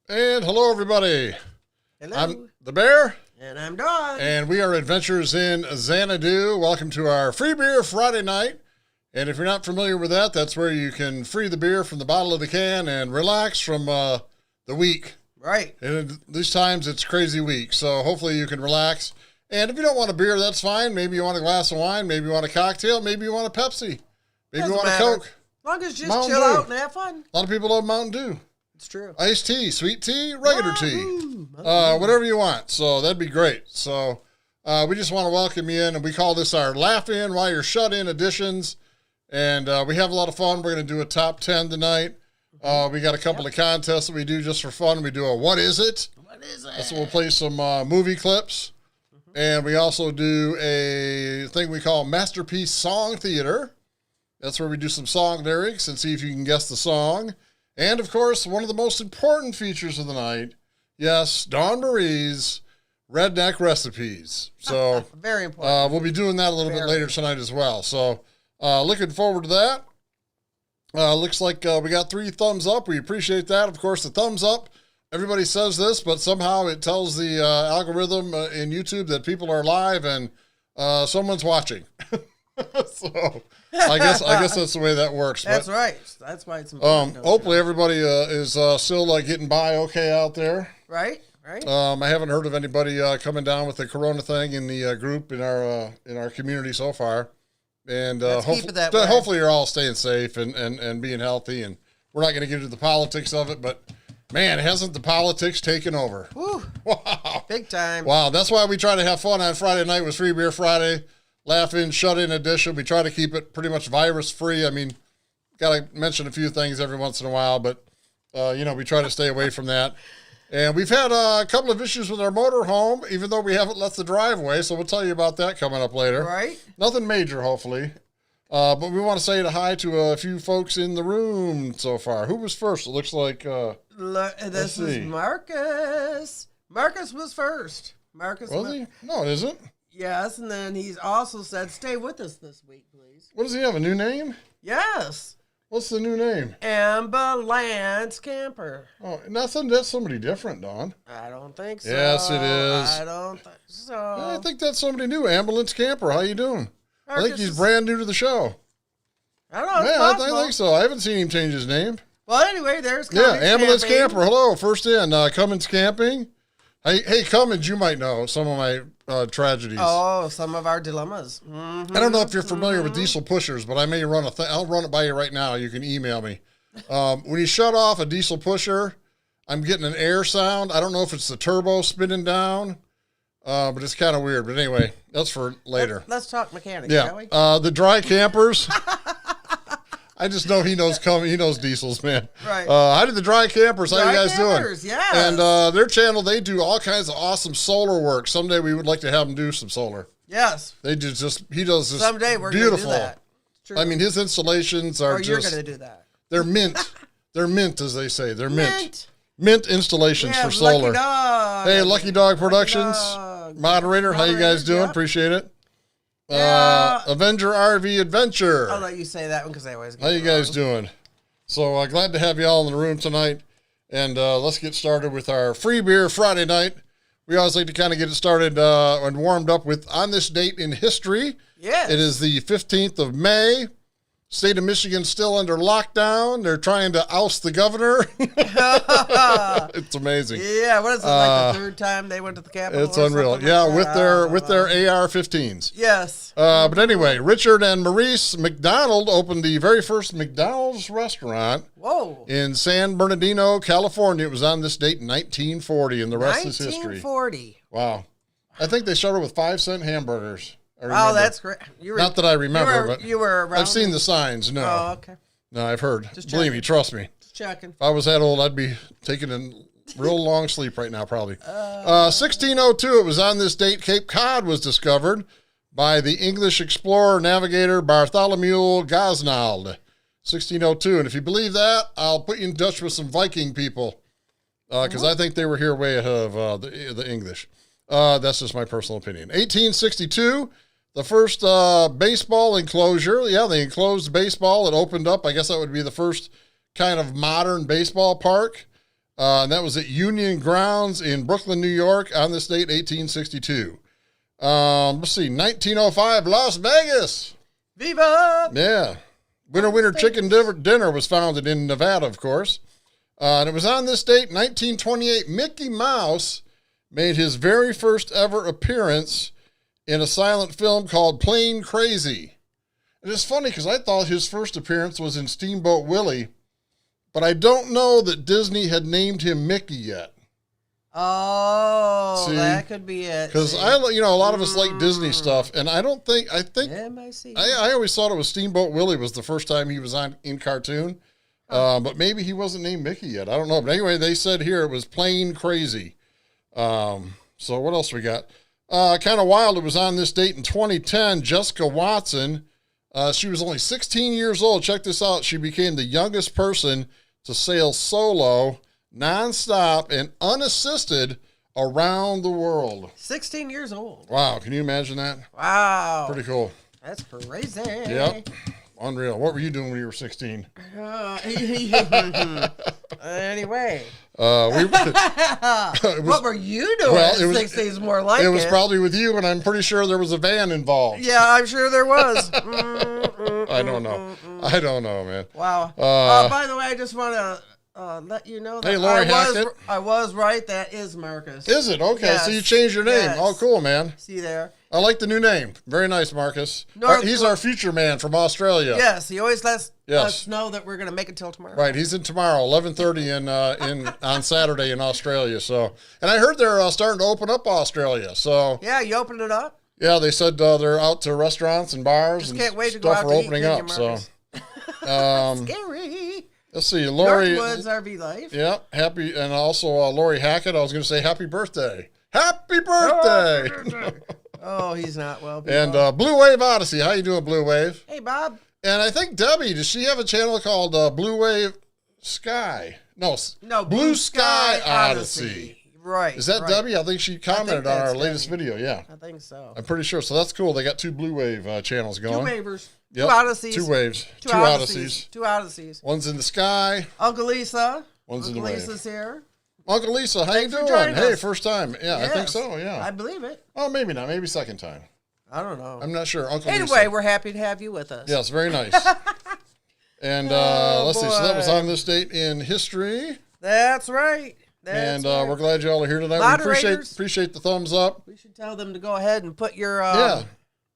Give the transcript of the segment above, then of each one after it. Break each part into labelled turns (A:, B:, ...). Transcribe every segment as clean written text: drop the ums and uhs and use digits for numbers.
A: And hello, everybody.
B: Hello.
A: I'm the Bear.
B: And I'm Dawn.
A: And we are Adventures in Xanadu. Welcome to our Free Beer Friday night. And if you're not familiar with that, that's where you can free the beer from the bottle of the can and relax from the week.
B: Right.
A: And these times, it's crazy week. So hopefully you can relax. And if you don't want a beer, that's fine. Maybe you want a glass of wine. Maybe you want a cocktail. Maybe you want a Pepsi. Maybe you want a Coke.
B: As long as you just
A: Mountain
B: chill
A: Dew.
B: out and have fun.
A: A lot of people love Mountain Dew.
B: It's true.
A: Iced tea, sweet tea, regular tea.
B: Wahoo!
A: Whatever you want. So that'd be great. So we just want to welcome you in, and we call this our Laugh In While You're Shut In editions. And we have a lot of fun. We're going to do a top 10 tonight. We got a couple of contests that we do just for fun. We do a What Is It?
B: What is it?
A: So we'll play some movie clips. And we also do a thing we call Masterpiece Song Theater. That's where we do some song lyrics and see if you can guess the song. And, of course, one of the most important features of the night, yes, Dawn Marie's Redneck Recipes. So
B: very important.
A: we'll be doing that a little bit later tonight as well. So looking forward to that. Looks like we got 3 thumbs up. We appreciate that. Of course, the thumbs up, everybody says this, but somehow it tells the algorithm in YouTube that people are live and someone's watching. So I guess that's the way that works.
B: That's right. That's why it's important.
A: Hopefully everybody is still getting by okay out there.
B: Right. Right.
A: I haven't heard of anybody coming down with the corona thing in the group in our community so far. And
B: keep it that way.
A: hopefully you're all staying safe and being healthy. And we're not going to get into the politics of it, but man, hasn't the politics taken over?
B: Woo.
A: Wow.
B: Big time.
A: Wow. That's why we try to have fun on Friday night with Free Beer Friday. Laugh In, Shut In edition. We try to keep it pretty much virus free. I mean, got to mention a few things every once in a while, but, we try to stay away from that. And we've had a couple of issues with our motorhome, even though we haven't left the driveway. So we'll tell you about that coming up later.
B: Right.
A: Nothing major, hopefully. But we want to say hi to a few folks in the room so far. Who was first? It looks like.
B: This is Marcus. Marcus was first. Marcus
A: was he? No, it isn't.
B: Yes, and then he's also said, "Stay with us this week, please."
A: What does he have? A new name?
B: Yes.
A: What's the new name?
B: Ambulance Camper.
A: Oh, that's somebody different, Dawn.
B: I don't think so.
A: Yes, it is.
B: I don't think so.
A: Yeah, I think that's somebody new. Ambulance Camper. How you doing?
B: Marcus,
A: I think he's brand new to the show.
B: I don't know.
A: Yeah, I think so. I haven't seen him change his name.
B: Well, anyway, there's
A: Cummins Ambulance
B: Camping.
A: Camper. Hello, first in. Cummins Camping. Hey, Cummins, you might know some of my tragedies.
B: Oh, some of our dilemmas. Mm-hmm.
A: I don't know if you're familiar with diesel pushers, but I may run I'll run it by you right now. You can email me. When you shut off a diesel pusher, I'm getting an air sound. I don't know if it's the turbo spinning down, but it's kind of weird. But anyway, that's for later.
B: Let's talk mechanics, shall we?
A: The dry campers. I just know he knows diesels, man.
B: Right.
A: How did the dry campers? How you guys doing?
B: Yes.
A: And their channel, they do all kinds of awesome solar work. Someday we would like to have them do some solar.
B: Yes.
A: He does this
B: Someday we're
A: beautiful.
B: Gonna do that. True.
A: I mean, his installations are
B: you're
A: just.
B: You're going to do that.
A: They're mint. They're mint, as they say. They're mint. Mint installations for
B: Lucky
A: solar.
B: Dog.
A: Hey, Lucky Dog Productions.
B: Dog.
A: Moderator, how you guys doing?
B: Yep.
A: Appreciate it.
B: Yeah.
A: Avenger RV Adventure.
B: I'll let you say that one because I always get
A: How you guys doing? So glad to have you all in the room tonight. And let's get started with our Free Beer Friday night. We always like to kind of get it started and warmed up with on this date in history.
B: Yes.
A: It is the 15th of May. State of Michigan still under lockdown. They're trying to oust the governor. It's amazing.
B: Yeah, what is it, like the third time they went to the Capitol?
A: It's unreal. Yeah, with their AR-15s.
B: Yes.
A: But anyway, Richard and Maurice McDonald opened the very first McDonald's restaurant.
B: Whoa.
A: In San Bernardino, California. It was on this date in 1940, and the rest is history.
B: 1940.
A: Wow. I think they started with 5-cent hamburgers.
B: Oh, that's great.
A: Not that I remember, but
B: you were around.
A: I've seen the signs. No.
B: Oh, okay.
A: No, I've heard.
B: Just
A: Believe me, trust me.
B: Just checking.
A: If I was that old, I'd be taking a real long sleep right now, probably. 1602, it was on this date, Cape Cod was discovered by the English explorer navigator Bartholomew Gosnold. 1602. And if you believe that, I'll put you in touch with some Viking people because I think they were here way ahead of the English. That's just my personal opinion. 1862, the first baseball enclosure. Yeah, the enclosed baseball. It opened up. I guess that would be the first kind of modern baseball park. And that was at Union Grounds in Brooklyn, New York on this date, 1862. Let's see, 1905, Las Vegas.
B: Viva!
A: Yeah. Winner Chicken Dinner was founded in Nevada, of course. And it was on this date, 1928, Mickey Mouse made his very first ever appearance in a silent film called Plain Crazy. And it's funny because I thought his first appearance was in Steamboat Willie, but I don't know that Disney had named him Mickey yet.
B: Oh,
A: See?
B: That could be it.
A: Because a lot of us like Disney stuff, and I think I always thought it was Steamboat Willie was the first time he was in cartoon, but maybe he wasn't named Mickey yet. I don't know. But anyway, they said here it was Plain Crazy. So what else we got? Kind of wild. It was on this date in 2010. Jessica Watson. She was only 16 years old. Check this out. She became the youngest person to sail solo, nonstop, and unassisted around the world.
B: 16 years old.
A: Wow. Can you imagine that?
B: Wow.
A: Pretty cool.
B: That's crazy.
A: Yep. Unreal. What were you doing when you were 16?
B: Anyway.
A: What
B: were you doing at 16 is more like it.
A: It was probably with you, and I'm pretty sure there was a van involved.
B: Yeah, I'm sure there was.
A: I don't know. I don't know, man.
B: Wow. By the way, I just want to let you know that
A: hey, Lori Hackett.
B: I was right. That is Marcus.
A: Is it? Okay,
B: yes.
A: So you changed your name.
B: Yes.
A: Oh, cool, man.
B: See there.
A: I like the new name. Very nice, Marcus. He's our future man from Australia.
B: Yes, he always lets us know that we're going to make it till tomorrow.
A: Right, he's in tomorrow, 11:30 on Saturday in Australia. So, and I heard they're starting to open up Australia. So
B: yeah, you opened it up.
A: Yeah, they said they're out to restaurants and bars.
B: Just
A: and
B: can't wait to
A: stuff
B: go out
A: are
B: to
A: opening
B: eat,
A: up. So,
B: scary.
A: Let's see, Lori.
B: Northwoods RV Life.
A: Yep, happy, and also Lori Hackett. I was going to say happy birthday. Happy birthday!
B: Oh, he's not well.
A: And Blue Wave Odyssey. How you doing, Blue Wave?
B: Hey, Bob.
A: And I think Debbie, does she have a channel called Blue Wave Sky? No, Blue Sky Odyssey.
B: Right.
A: Is that
B: right.
A: Debbie? I think she commented on our
B: Debbie.
A: latest video. Yeah.
B: I think so.
A: I'm pretty sure. So that's cool. They got two Blue Wave channels going.
B: Two wavers.
A: Yep.
B: Two Odysseys.
A: Two waves.
B: Two Odysseys. Two Odysseys.
A: One's in the sky.
B: Uncle Lisa.
A: One's
B: Uncle
A: in the wave.
B: Lisa's here.
A: Uncle Lisa, how
B: Thanks
A: you
B: for
A: doing?
B: joining
A: Hey,
B: us.
A: first time. Yeah,
B: Yes.
A: I think so. Yeah.
B: I believe it.
A: Oh, maybe not. Maybe second time.
B: I don't know.
A: I'm not sure. Uncle
B: Anyway,
A: Lisa.
B: we're happy to have you with us.
A: Yes, very nice. And
B: Oh,
A: let's see. So that was
B: boy.
A: on this date in history.
B: That's right. That's
A: And
B: right.
A: we're glad y'all are here tonight.
B: Moderators.
A: We appreciate the thumbs up.
B: We should tell them to go ahead and put your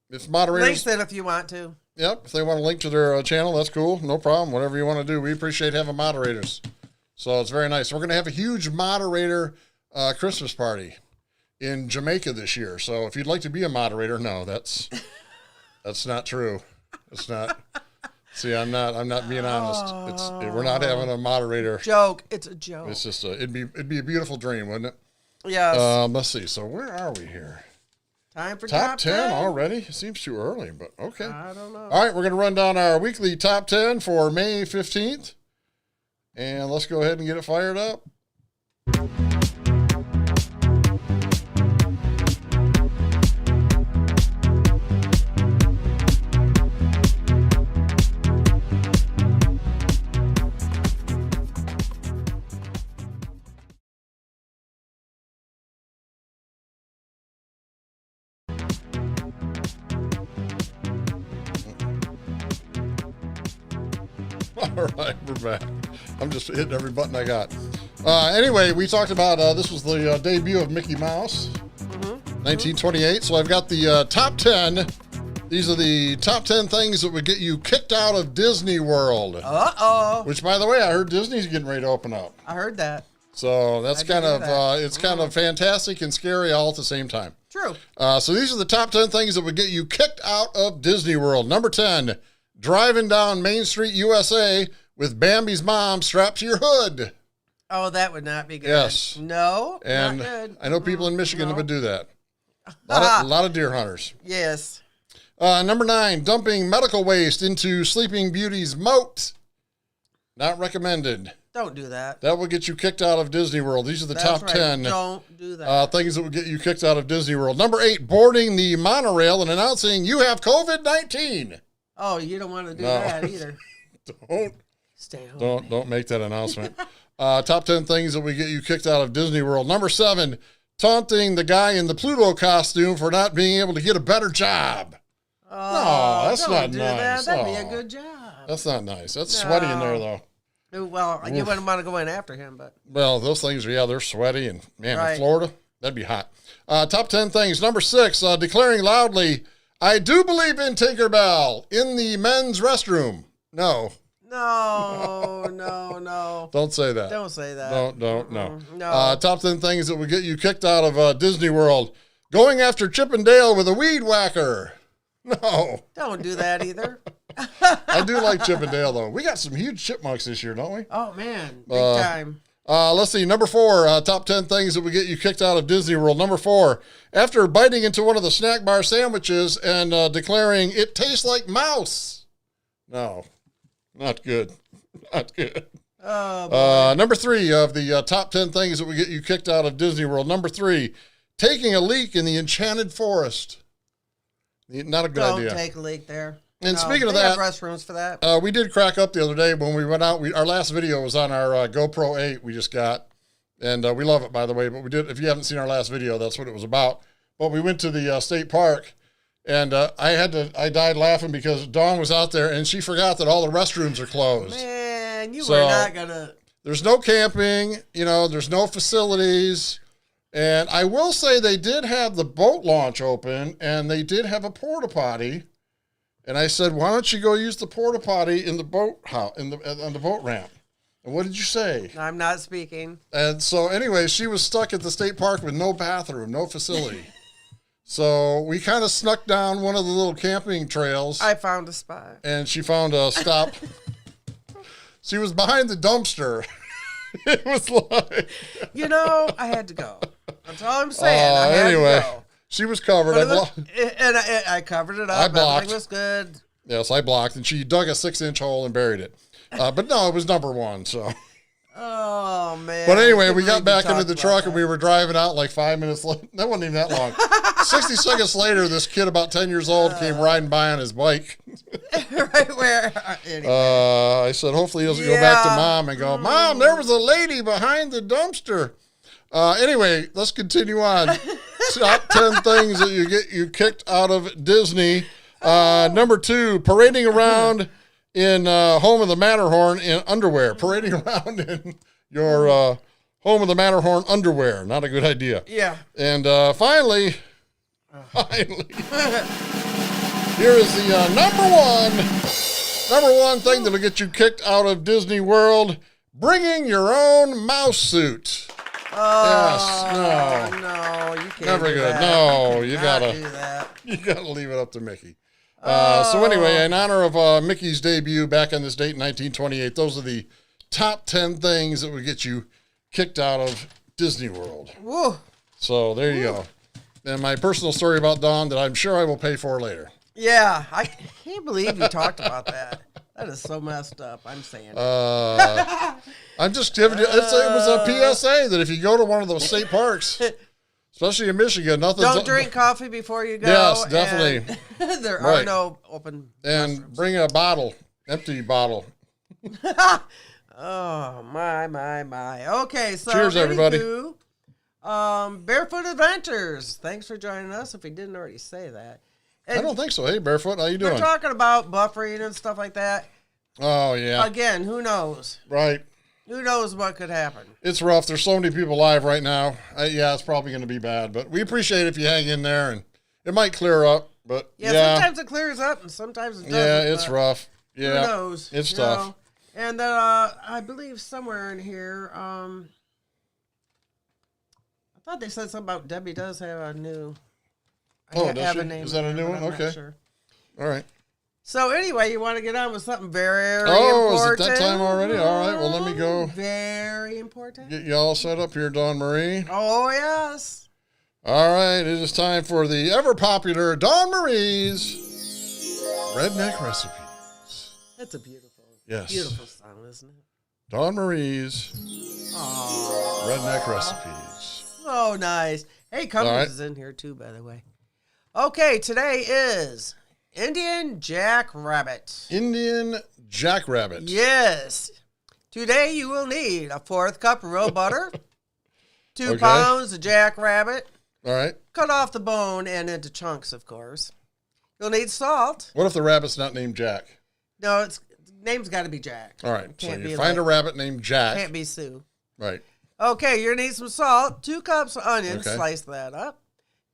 A: If moderators,
B: links in if you want to.
A: yep, if they want to link to their channel, that's cool. No problem. Whatever you want to do. We appreciate having moderators. So it's very nice. We're going to have a huge moderator Christmas party in Jamaica this year. So if you'd like to be a moderator, no, that's not true. It's not. See, I'm not being honest. We're not having a moderator.
B: Joke. It's a joke.
A: It's just it'd be a beautiful dream, wouldn't it?
B: Yes.
A: Let's see. So where are we here?
B: Time for
A: Top 10 already? It seems too early, but okay.
B: I don't know.
A: All right, we're going to run down our weekly top 10 for May 15th. And let's go ahead and get it fired up. All right, we're back. I'm just hitting every button I got. Anyway, we talked about this was the debut of Mickey Mouse, 1928. So I've got the top 10. These are the top 10 things that would get you kicked out of Disney World.
B: Uh-oh.
A: Which, by the way, I heard Disney's getting ready to open up.
B: I heard that.
A: So that's
B: I did
A: kind
B: hear
A: of
B: that.
A: it's kind of fantastic and scary all at the same time.
B: True.
A: So these are the top 10 things that would get you kicked out of Disney World. Number 10, driving down Main Street, USA with Bambi's mom strapped to your hood.
B: Oh, that would not be good.
A: Yes.
B: No,
A: And
B: not good.
A: I know people in Michigan
B: No.
A: that would do that. A lot of deer hunters.
B: Yes.
A: Number 9, dumping medical waste into Sleeping Beauty's moat. Not recommended.
B: Don't do that.
A: That will get you kicked out of Disney World. These are the
B: That's
A: top
B: right.
A: 10
B: Don't do that.
A: things that would get you kicked out of Disney World. Number 8, boarding the monorail and announcing you have COVID-19.
B: Oh, you don't want to do
A: No.
B: that either.
A: Don't
B: Stay home.
A: don't make that announcement. Top 10 things that would get you kicked out of Disney World. Number 7, taunting the guy in the Pluto costume for not being able to get a better job.
B: Oh,
A: no, that's
B: don't
A: not
B: do
A: nice.
B: That. That'd be
A: Oh.
B: a good job.
A: That's not nice. That's sweaty in there, though.
B: Well, you wouldn't want to go in after him, but.
A: Well, those things are, they're sweaty. And, man,
B: Right.
A: in Florida, that'd be hot. Top 10 things. Number 6, declaring loudly, I do believe in Tinkerbell in the men's restroom. No.
B: No.
A: Don't say that.
B: Don't say that.
A: No.
B: No.
A: Top 10 things that would get you kicked out of Disney World. Going after Chip and Dale with a weed whacker. No.
B: Don't do that either.
A: I do like Chip and Dale, though. We got some huge chipmunks this year, don't we?
B: Oh, man. Big time.
A: Let's see. Number 4, top 10 things that would get you kicked out of Disney World. Number 4, after biting into one of the snack bar sandwiches and declaring, it tastes like mouse. No, not good. Not good.
B: Oh,
A: Number 3 of the top 10 things that would get you kicked out of Disney World. Number 3, taking a leak in the Enchanted Forest. Not a good idea.
B: Don't take a leak there.
A: And
B: No,
A: speaking of
B: they have
A: that,
B: restrooms for that.
A: we did crack up the other day when we went out. Our last video was on our GoPro 8 we just got, and we love it, by the way. But we did. If you haven't seen our last video, that's what it was about. But we went to the state park, and I died laughing because Dawn was out there and she forgot that all the restrooms are closed.
B: Man, you
A: So,
B: were not gonna.
A: There's no camping. There's no facilities. And I will say they did have the boat launch open, and they did have a porta potty. And I said, why don't you go use the porta potty in the boat house, on the boat ramp? And what did you say?
B: I'm not speaking.
A: And so anyway, she was stuck at the state park with no bathroom, no facility. So we kind of snuck down one of the little camping trails.
B: I found a spot.
A: And she found a stop. She was behind the dumpster. It was like...
B: I had to go. That's all I'm saying. I had
A: anyway.
B: to go.
A: She was covered.
B: I covered it up.
A: I blocked.
B: Everything was good.
A: Yes, I blocked, and she dug a 6-inch hole and buried it. But no, it was number 1, so...
B: Oh, man.
A: But anyway,
B: I
A: we got
B: couldn't
A: back
B: believe
A: into the
B: you
A: truck
B: talked
A: and we were driving out like 5 minutes later. That wasn't even that long. 60 seconds later, this kid about 10 years old came riding by on his bike.
B: Right where? Anyway.
A: I said, hopefully he doesn't go back to Mom and go, Mom, there was a lady behind the dumpster. Anyway, let's continue on. Top 10 things that get you kicked out of Disney. Number 2, parading around in Home of the Matterhorn in underwear. Parading around in your Home of the Matterhorn underwear. Not a good idea.
B: Yeah.
A: And finally, here is the number one thing that'll get you kicked out of Disney World. Bringing your own mouse suit.
B: Oh,
A: Yes,
B: no, you can't.
A: Never
B: do
A: good.
B: that.
A: No, you
B: cannot
A: gotta
B: do that.
A: You gotta leave it up to Mickey. So anyway, in honor of Mickey's debut back on this date in 1928, those are the top 10 things that would get you kicked out of Disney World.
B: Woo.
A: So there you go. And my personal story about Dawn that I'm sure I will pay for later.
B: Yeah, I can't believe you talked about that. That is so messed up. I'm saying.
A: I'm just giving you. It was a PSA that if you go to one of those state parks, especially in Michigan, nothing.
B: Don't drink coffee before you go.
A: Yes, definitely.
B: There
A: Right.
B: are no open.
A: And
B: restrooms.
A: bring a bottle, empty bottle.
B: Oh my. Okay, so
A: Cheers, everybody.
B: Barefoot Adventures. Thanks for joining us. If we didn't already say that.
A: I don't think so. Hey, Barefoot, how you
B: We're
A: doing?
B: talking about buffering and stuff like that.
A: Oh yeah,
B: Again, who knows?
A: right.
B: Who knows what could happen?
A: It's rough. There's so many people live right now. Yeah, it's probably going to be bad, but we appreciate if you hang in there, and it might clear up. But
B: Yeah, sometimes it clears up and sometimes it doesn't.
A: yeah, it's
B: but
A: rough. Yeah,
B: Who knows?
A: it's
B: you
A: tough.
B: know? And then I believe somewhere in here, I thought they said something about Debbie does have a new.
A: Oh, does
B: have
A: she?
B: a name
A: Is that a
B: in
A: new
B: there,
A: one?
B: but I'm not
A: Okay.
B: sure.
A: All right.
B: So anyway, you want to get on with something very
A: Oh,
B: important?
A: is it that time already? All right. Well, let me go
B: Very important.
A: get you all set up here, Dawn Marie.
B: Oh yes.
A: All right. It is time for the ever popular Dawn Marie's Redneck Recipes.
B: That's a beautiful,
A: Yes.
B: beautiful song, isn't it?
A: Dawn Marie's
B: Oh,
A: Redneck Recipes.
B: so nice. Hey, Cummins
A: All right.
B: is in here too, by the way. Okay, today is Indian Jackrabbit.
A: Indian Jackrabbit.
B: Yes. Today you will need a 4th cup of real butter, 2
A: Okay.
B: pounds of jackrabbit,
A: All right.
B: cut off the bone and into chunks, of course. You'll need salt.
A: What if the rabbit's not named Jack?
B: No, its name's got to be Jack.
A: All right. So
B: Can't
A: you
B: be
A: find a rabbit named Jack.
B: Can't be Sue.
A: Right.
B: Okay, you're going to need some salt, 2 cups of onion,
A: Okay.
B: slice that up,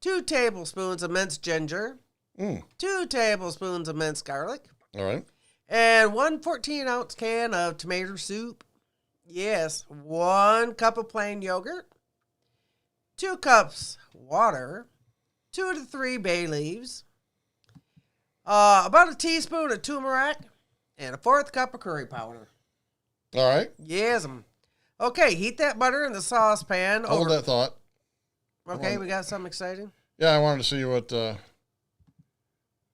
B: 2 tablespoons of minced ginger, 2 tablespoons of minced garlic,
A: All right.
B: and 1 14-ounce can of tomato soup. Yes, 1 cup of plain yogurt, 2 cups water, 2 to 3 bay leaves, about a teaspoon of turmeric, and a 4th cup of curry powder.
A: All right.
B: Yes. Okay, heat that butter in the saucepan.
A: Hold that thought.
B: Okay, we got something exciting?
A: Yeah, I wanted to see what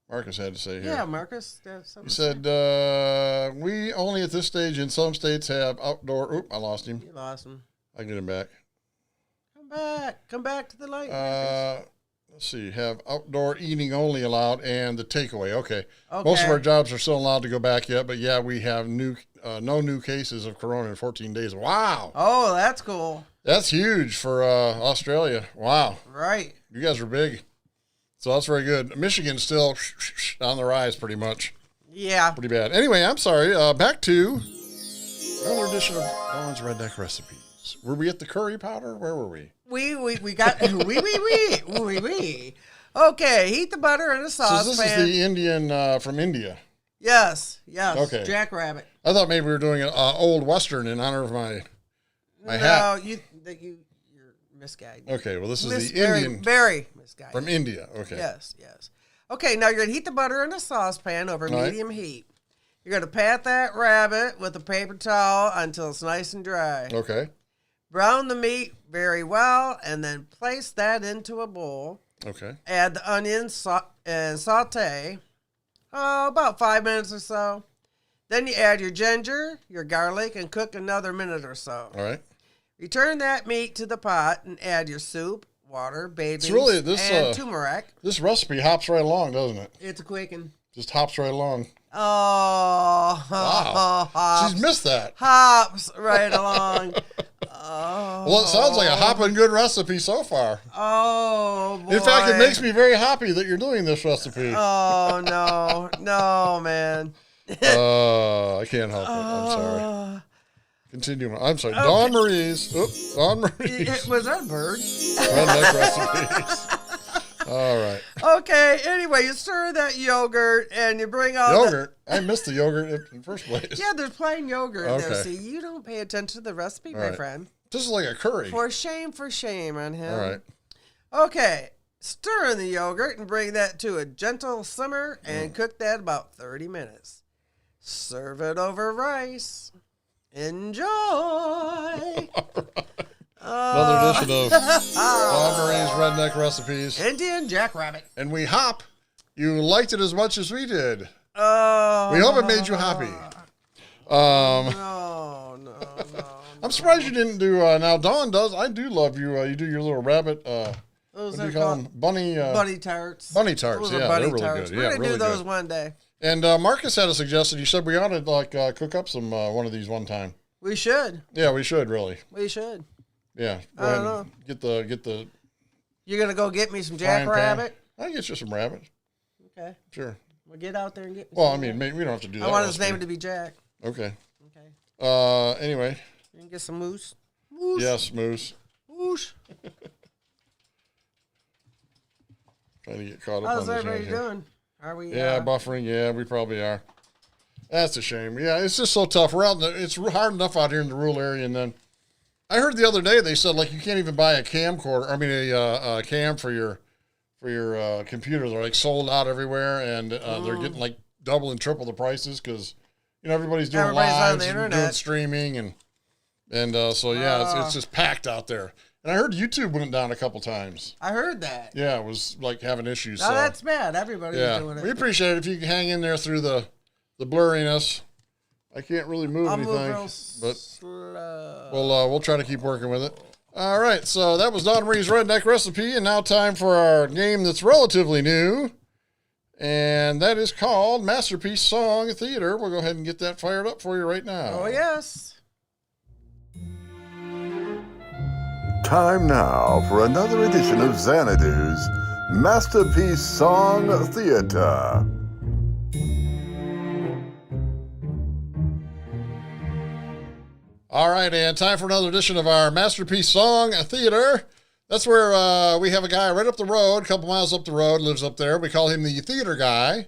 A: Marcus had to say here.
B: Yeah, Marcus.
A: He said, we only at this stage in some states have outdoor... Oop, I lost him.
B: You lost him.
A: I get him back.
B: Come back to the light.
A: Let's see, have outdoor eating only allowed and the takeaway. Okay.
B: Okay.
A: Most of our jobs are still allowed to go back yet, but yeah, we have no new cases of corona in 14 days. Wow.
B: Oh, that's cool.
A: That's huge for Australia. Wow.
B: Right.
A: You guys are big. So that's very good. Michigan's still on the rise pretty much.
B: Yeah.
A: Pretty bad. Anyway, I'm sorry. Back to another edition of Dawn's Redneck Recipes. Were we at the curry powder? Where were we?
B: We got we. Okay, heat the butter in a saucepan.
A: So this is the Indian from India.
B: Yes.
A: Okay.
B: Jackrabbit.
A: I thought maybe we were doing an old Western in honor of my
B: No,
A: hat.
B: you're misguided.
A: Okay, well, this is the
B: Very,
A: Indian
B: very misguided.
A: from India. Okay.
B: Yes. Okay, now you're going to heat the butter in a saucepan over
A: All right.
B: medium heat. You're going to pat that rabbit with a paper towel until it's nice and dry.
A: Okay.
B: Brown the meat very well and then place that into a bowl.
A: Okay.
B: Add the onions and saute about 5 minutes or so. Then you add your ginger, your garlic, and cook another minute or so.
A: All right.
B: Return that meat to the pot and add your soup, water, baby,
A: really
B: and turmeric.
A: This recipe hops right along, doesn't it?
B: It's a quickin'.
A: Just hops right along.
B: Oh,
A: Wow.
B: hops,
A: She's missed that.
B: hops right along. Oh,
A: Well, it sounds like a hopping good recipe so far.
B: oh boy.
A: In fact, it makes me very happy that you're doing this recipe.
B: Oh no, man.
A: I can't help it. I'm sorry. Continue. I'm sorry. Okay. Dawn Marie's. Dawn Marie's.
B: Was that a bird?
A: Redneck recipes. All right.
B: Okay. Anyway, you stir that yogurt and you bring all
A: yogurt. I missed the yogurt in the first place.
B: Yeah, there's plain yogurt in there.
A: Okay.
B: See, you don't pay attention to the recipe,
A: All
B: my
A: right.
B: friend.
A: This is like a curry.
B: For shame on him.
A: All right.
B: Okay. Stir in the yogurt and bring that to a gentle simmer and cook that about 30 minutes. Serve it over rice. Enjoy.
A: Another edition of Dawn Marie's Redneck Recipes.
B: Indian jackrabbit.
A: And we hop. You liked it as much as we did.
B: Oh.
A: We hope it made you happy.
B: No.
A: I'm surprised you didn't do. Now Dawn does. I do love you. You do your little rabbit.
B: Those
A: What do
B: are
A: you call
B: called
A: them? Bunny
B: tarts.
A: Bunny tarts.
B: Those are
A: Yeah,
B: bunny
A: they're really
B: tarts.
A: good.
B: We're
A: Yeah,
B: gonna
A: really
B: do those
A: good.
B: one day.
A: And Marcus had a suggestion. He said we ought to cook up some one of these one time.
B: We should.
A: Yeah, we should really.
B: We should.
A: Yeah. Go
B: I
A: ahead
B: don't
A: and
B: know.
A: Get the.
B: You're gonna go get me some
A: frying pan.
B: jackrabbit?
A: I can get you some rabbit.
B: Okay.
A: Sure.
B: Well, get out there and get me
A: Well, I
B: some
A: mean,
B: rabbit.
A: maybe we don't have to do that.
B: I want his
A: recipe.
B: name to be Jack.
A: Okay.
B: Okay.
A: Anyway.
B: You can get some moose. Moose.
A: Yes, moose.
B: Moose.
A: Trying to get caught up
B: How's
A: on this
B: everybody
A: right here.
B: doing? Are we?
A: Yeah, buffering. Yeah, we probably are. That's a shame. Yeah, it's just so tough. We're out. It's hard enough out here in the rural area, and then I heard the other day they said like you can't even buy a camcorder. I mean a cam for your computer. They're like sold out everywhere, and they're getting like double and triple the prices because everybody's doing
B: Everybody's on
A: lives
B: the
A: and
B: internet.
A: doing streaming, and so yeah, it's just packed out there. And I heard YouTube went down a couple times.
B: I heard that.
A: Yeah, it was like having issues.
B: No,
A: so.
B: that's bad. Everybody's doing it.
A: We appreciate it if you can hang in there through the blurriness. I can't really move
B: I'll
A: anything,
B: move real
A: but
B: slow.
A: we'll try to keep working with it. All right, so that was Dawn Marie's Redneck Recipe, and now time for our game that's relatively new, and that is called Masterpiece Song Theater. We'll go ahead and get that fired up for you right now.
B: Oh yes.
C: Time now for another edition of Xanadu's Masterpiece Song Theater.
A: All right, and time for another edition of our Masterpiece Song Theater. That's where we have a guy right up the road, a couple miles up the road, lives up there. We call him the theater guy.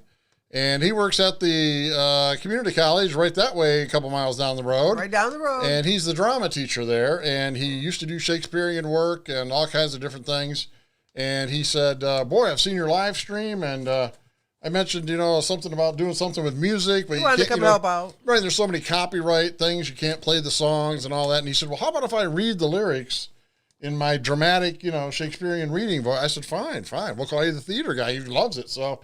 A: And he works at the community college right that way, a couple miles down the road.
B: Right down the road.
A: And he's the drama teacher there. And he used to do Shakespearean work and all kinds of different things. And he said, boy, I've seen your live stream. And I mentioned, something about doing something with music. But
B: you wanted to come help out.
A: Right, there's so many copyright things. You can't play the songs and all that. And he said, well, how about if I read the lyrics in my dramatic, Shakespearean reading voice? I said, fine. We'll call you the theater guy. He loves it. So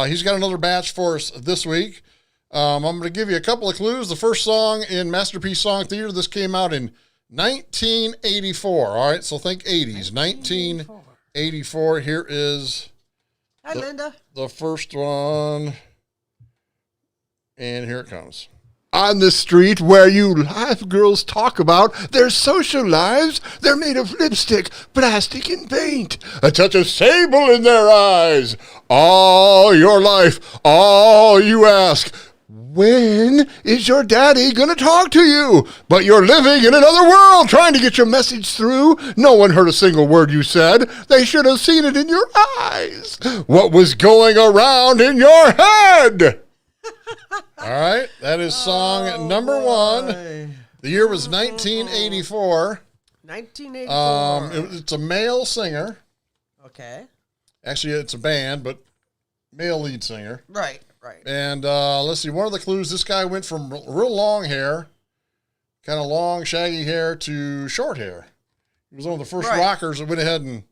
A: he's got another batch for us this week. I'm going to give you a couple of clues. The first song in Masterpiece Song Theater, this came out in 1984. All right, so think 80s. 1984. Here is
B: Hi, Linda.
A: The first one. And here it comes.
C: On the street where you live girls talk about their social lives, they're made of lipstick, plastic, and paint. A touch of sable in their eyes. All your life, all you ask. When is your daddy gonna talk to you? But you're living in another world trying to get your message through. No one heard a single word you said. They should have seen it in your eyes. What was going around in your head?
A: All right, that is song number one. The year was 1984.
B: 1984.
A: It's a male singer.
B: Okay.
A: Actually, it's a band, but male lead singer.
B: Right.
A: And let's see, one of the clues, this guy went from real long hair, kind of long, shaggy hair, to short hair. He was one of the first rockers that went ahead and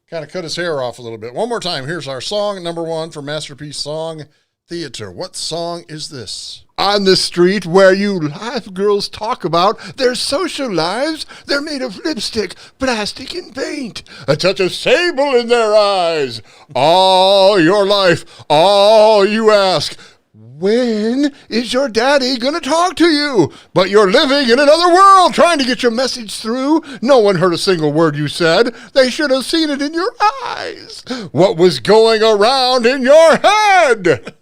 A: kind of cut his hair off a little bit. One more time, here's our song number one for Masterpiece Song Theater. What song is this?
C: On the street where you live girls talk about their social lives, they're made of lipstick, plastic, and paint. A touch of sable in their eyes. All your life, all you ask. When is your daddy gonna talk to you? But you're living in another world trying to get your message through. No one heard a single word you said. They should have seen it in your eyes. What was going around in your head?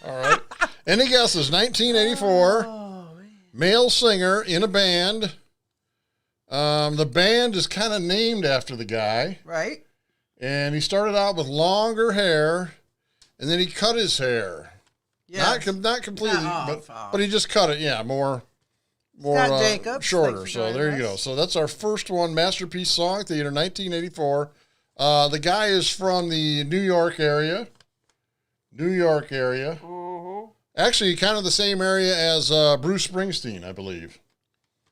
A: All right. Any guesses? 1984. Male singer in a band. The band is kind of named after the guy.
B: Right.
A: And he started out with longer hair, and then he cut his hair.
B: Yes.
A: Not completely, but he just cut it. Yeah, more shorter. So there you go. So that's our first one, Masterpiece Song Theater, 1984. The guy is from the New York area. Mm-hmm. Actually, kind of the same area as Bruce Springsteen, I believe.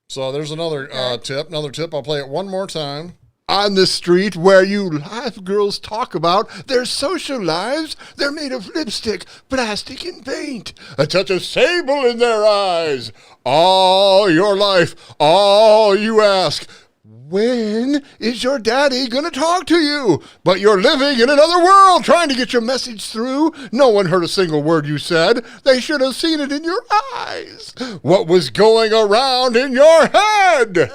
A: So there's another tip. I'll play it one more time.
C: On the street where you live girls talk about their social lives, they're made of lipstick, plastic, and paint. A touch of sable in their eyes. All your life, all you ask. When is your daddy gonna talk to you? But you're living in another world trying to get your message through. No one heard a single word you said. They should have seen it in your eyes. What was going around in your head?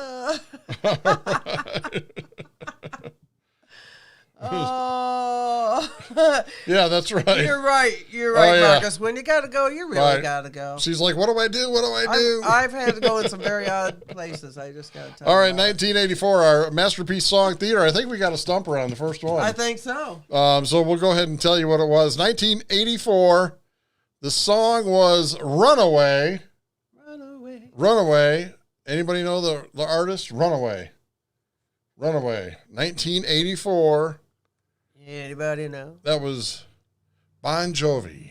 A: Yeah, that's right.
B: You're right, Marcus. When you gotta go, you really gotta go.
A: She's like, what do I do?
B: I've had to go in some very odd places. I just gotta tell you.
A: All right, 1984, our Masterpiece Song Theater. I think we got a stumper on the first one.
B: I think so.
A: So we'll go ahead and tell you what it was. 1984, the song was Runaway. Runaway. Anybody know the artist? Runaway. 1984.
B: Anybody know?
A: That was Bon Jovi.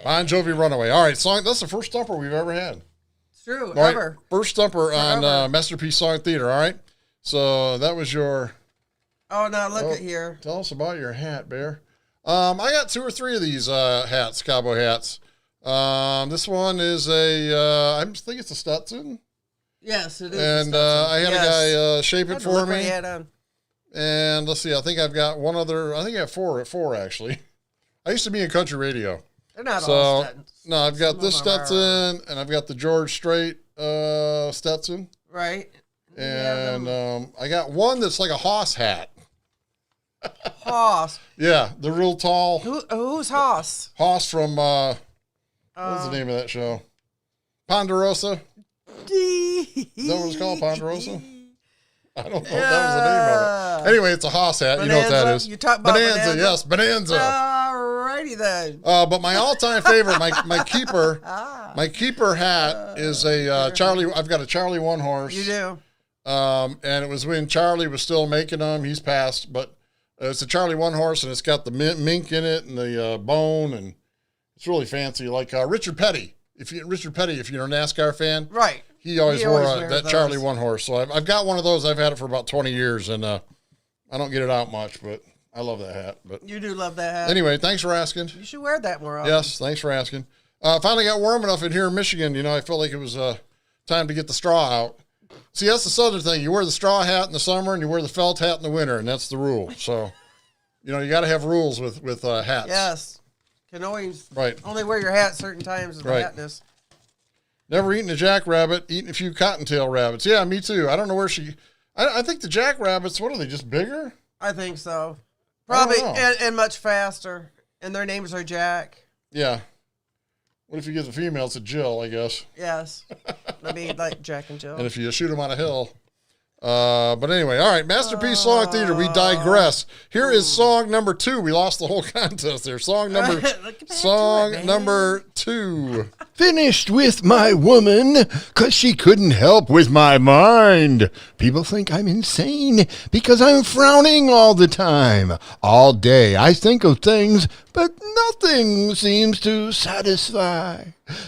A: Bon Jovi, Runaway. All right, song. That's the first stumper we've ever had.
B: It's true,
A: all
B: ever.
A: Right, first stumper on Masterpiece Song Theater, all right? So that was your...
B: Oh, now look at here.
A: Tell us about your hat, Bear. I got 2 or 3 of these hats, cowboy hats. This one is I think it's a Stetson.
B: Yes, it is.
A: And I had a guy shape it for me.
B: On.
A: And let's see, I think I've got one other. I think I have four actually. I used to be in country radio.
B: They're not all Stetsons.
A: No, I've got this Stetson, and I've got the George Strait Stetson.
B: Right.
A: And I got one that's like a Hoss hat.
B: Hoss.
A: Yeah, the real tall.
B: Who's Hoss?
A: Hoss from, what's the name of that show? Ponderosa? Is that what it's called, Ponderosa? I don't know if that was the name of it. Anyway, it's a Hoss hat.
B: Bonanza?
A: You know what that is.
B: You talk about
A: Bonanza, yes, Bonanza.
B: Alrighty then.
A: But my all-time favorite, my keeper hat is a Charlie. I've got a Charlie One Horse.
B: You do.
A: And it was when Charlie was still making them. He's passed, but it's a Charlie One Horse, and it's got the mink in it and the bone, and it's really fancy. Like Richard Petty. If you're a NASCAR fan,
B: Right.
A: He always wore that
B: those.
A: Charlie One Horse. So I've got one of those. I've had it for about 20 years, and I don't get it out much, but I love that hat. But
B: You do love that hat.
A: anyway, thanks for asking.
B: You should wear that more often.
A: Yes, thanks for asking. Finally got warm enough in here in Michigan. I felt like it was time to get the straw out. See, that's the southern thing. You wear the straw hat in the summer, and you wear the felt hat in the winter, and that's the rule. So, you got to have rules with hats.
B: Yes. Can always
A: Right.
B: only wear your hat certain times of
A: Right.
B: hatness.
A: Never eaten a jackrabbit, eaten a few cottontail rabbits. Yeah, me too. I don't know where I think the jackrabbits, what are they, just bigger?
B: I think so.
A: I don't
B: Probably,
A: know.
B: and much faster. And their names are Jack.
A: Yeah. What if you get the female? It's a Jill, I guess.
B: Yes. Maybe like Jack and Jill.
A: And if you shoot them on a hill. But anyway, all right. Masterpiece Song Theater. We digress. Here is song number 2. We lost the whole contest there. Song number number 2.
C: Finished with my woman, 'cause she couldn't help with my mind. People think I'm insane because I'm frowning all the time. All day I think of things, but nothing seems to satisfy.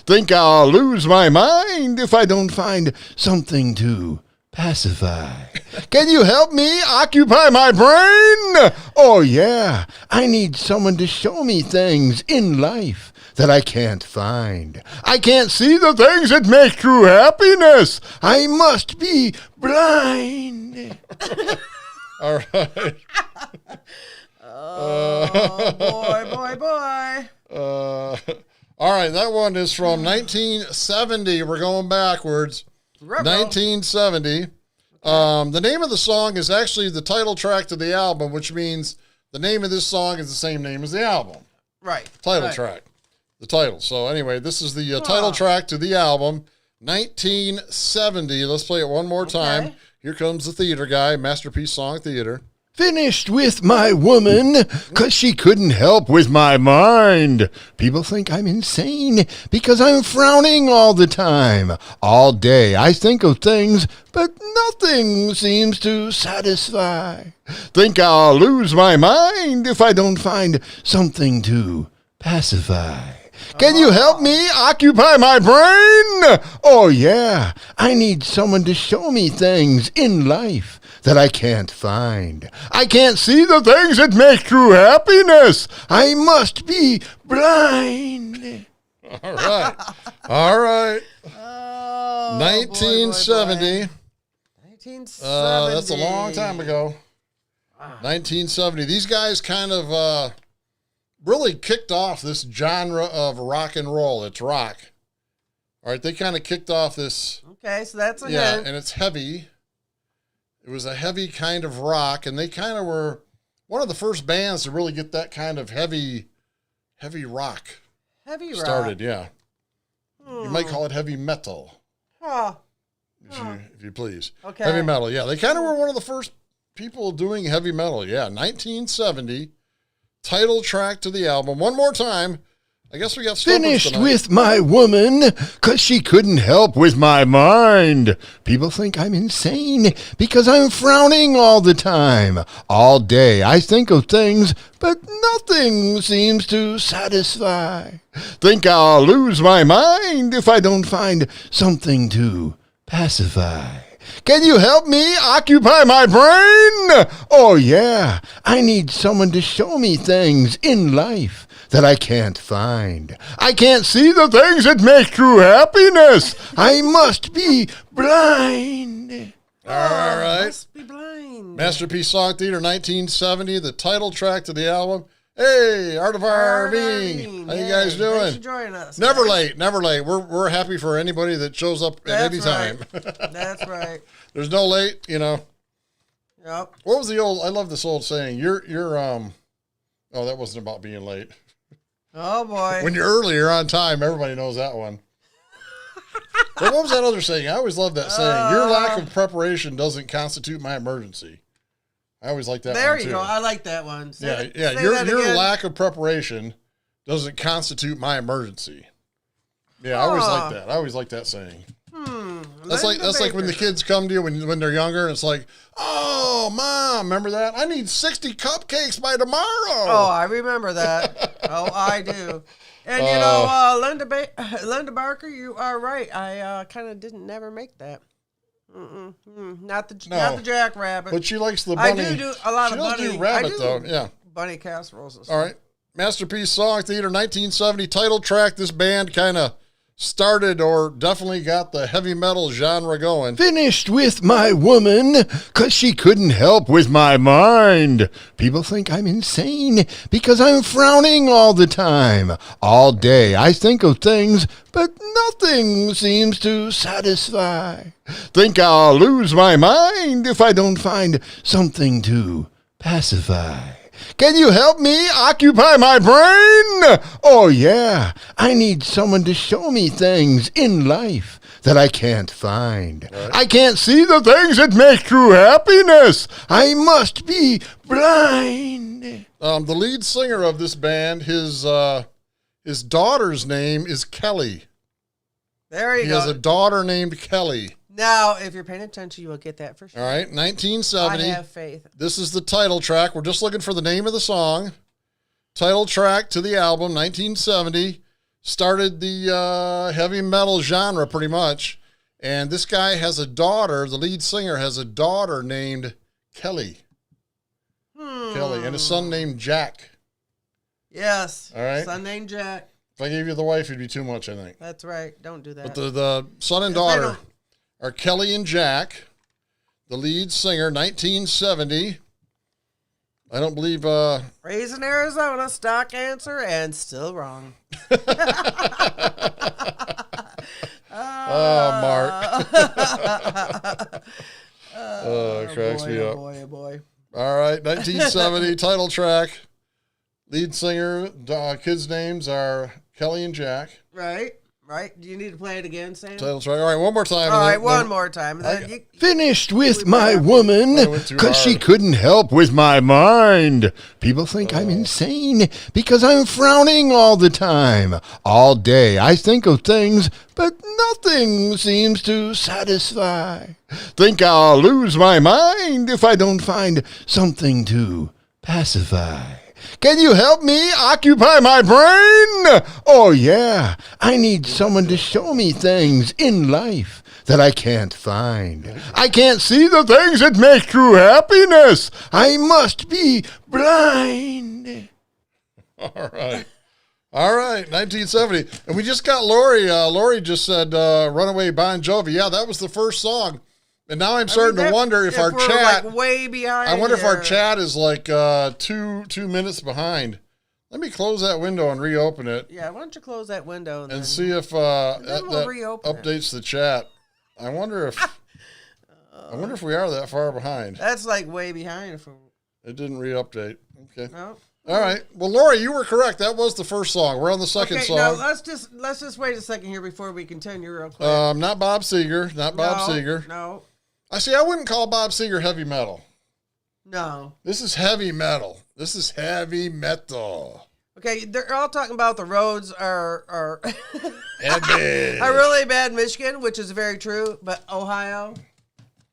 C: Think I'll lose my mind if I don't find something to pacify. Can you help me occupy my brain? Oh yeah, I need someone to show me things in life that I can't find. I can't see the things that make true happiness. I must be blind.
A: All right.
B: Boy.
A: All right. That one is from 1970. We're going backwards. 1970. The name of the song is actually the title track to the album, which means the name of this song is the same name as the album.
B: Right.
A: Title track. The title. So anyway, this is the title track to the album, 1970. Let's play it one more time. Here comes the theater guy, Masterpiece Song Theater.
C: Finished with my woman, 'cause she couldn't help with my mind. People think I'm insane because I'm frowning all the time. All day I think of things, but nothing seems to satisfy. Think I'll lose my mind if I don't find something to pacify. Can you help me occupy my brain? Oh yeah, I need someone to show me things in life that I can't find. I can't see the things that make true happiness. I must be blind.
A: All right. All right.
B: Oh,
A: 1970.
B: boy. 1970.
A: That's a long time ago. 1970. These guys kind of really kicked off this genre of rock and roll. It's rock. All right. They kind of kicked off this.
B: Okay, so that's a
A: Yeah,
B: hint.
A: and it's heavy. It was a heavy kind of rock, and they kind of were one of the first bands to really get that kind of heavy rock
B: Heavy rock.
A: started. Yeah, you might call it heavy metal,
B: Huh.
A: if you please.
B: Okay.
A: Heavy metal. Yeah, they kind of were one of the first people doing heavy metal. Yeah, 1970. Title track to the album. One more time. I guess we got stumpers
C: Finished
A: tonight.
C: with my woman, 'cause she couldn't help with my mind. People think I'm insane because I'm frowning all the time. All day I think of things, but nothing seems to satisfy. Think I'll lose my mind if I don't find something to pacify. Can you help me occupy my brain? Oh yeah, I need someone to show me things in life that I can't find. I can't see the things that make true happiness. I must be blind.
A: All right.
B: Must be blind.
A: Masterpiece Song Theater, 1970. The title track to the album Hey, Art of
B: Art
A: RVing. How you
B: Hey,
A: guys doing?
B: Thanks for joining us.
A: Never
B: guys.
A: late, never late. We're happy for anybody that shows up at any time.
B: That's right.
A: There's no late, you know.
B: Yep.
A: What was the old? I love this old saying. You're Oh, that wasn't about being late.
B: Oh boy.
A: When you're early, you're on time. Everybody knows that one. But what was that other saying? I always love that saying. Your lack of preparation doesn't constitute my emergency. I always like that
B: there
A: one, too.
B: you go. I like that one.
A: Say
B: Say
A: your
B: that again.
A: lack of preparation doesn't constitute my emergency. Yeah, I always like that. I always like that saying. That's like when the kids come to you when they're younger, and it's like, oh, Mom, remember that? I need 60 cupcakes by tomorrow.
B: Oh, I remember that. Oh, I do. And you know, Linda Barker, you are right. I kind of never make that. Not the jackrabbit.
A: But she likes the bunny.
B: I do a lot of bunny.
A: She does do rabbit, though. Yeah.
B: Bunny casseroles. And stuff.
A: All right. Masterpiece Song Theater 1970 title track. This band kind of started or definitely got the heavy metal genre going.
C: Finished with my woman, 'cause she couldn't help with my mind. People think I'm insane because I'm frowning all the time. All day I think of things, but nothing seems to satisfy. Think I'll lose my mind if I don't find something to pacify. Can you help me occupy my brain? Oh, yeah. I need someone to show me things in life that I can't find. Right. I can't see the things that make true happiness. I must be blind.
A: The lead singer of this band, his daughter's name is Kelly.
B: There you go.
A: He has a daughter named Kelly.
B: Now, if you're paying attention, you will get that for sure.
A: All right, 1970.
B: I have faith.
A: This is the title track. We're just looking for the name of the song. Title track to the album, 1970. Started the heavy metal genre pretty much. And this guy has a daughter, the lead singer has a daughter named Kelly. Kelly, and a son named Jack.
B: Yes.
A: All right.
B: Son named Jack.
A: If I gave you the wife, it'd be too much, I think.
B: That's right. Don't do that.
A: But the son and daughter are Kelly and Jack, the lead singer, 1970. I don't believe...
B: Raised in Arizona, stock answer, and still wrong.
A: Mark. It cracks me up.
B: Oh, boy.
A: All right, 1970, title track. Lead singer, kids' names are Kelly and Jack.
B: Right. Do you need to play it again, Sam?
A: Title track. All right, one more time.
B: All right, one more time.
C: Finished with my woman, 'cause she couldn't help with my mind. People think I'm insane because I'm frowning all the time. All day I think of things, but nothing seems to satisfy. Think I'll lose my mind if I don't find something to pacify. Can you help me occupy my brain? Oh, yeah. I need someone to show me things in life that I can't find. I can't see the things that make true happiness. I must be blind.
A: All right, 1970. And we just got Lori. Lori just said Runaway Bon Jovi. Yeah, that was the first song. And now I'm starting to wonder if our chat...
B: Like way behind.
A: I wonder if our chat is like 2 minutes behind. Let me close that window and reopen it.
B: Yeah, why don't you close that window and
A: see if that updates the chat. I wonder if we are that far behind.
B: That's like way behind.
A: It didn't re-update. Okay.
B: No.
A: All right. Well, Lori, you were correct. That was the first song. We're on the second song.
B: No, let's just wait a second here before we continue real quick.
A: Not Bob Seger. Bob Seger.
B: No.
A: I wouldn't call Bob Seger heavy metal.
B: No.
A: This is heavy metal.
B: Okay, they're all talking about the roads are
A: heavy.
B: are really bad in Michigan, which is very true, but Ohio,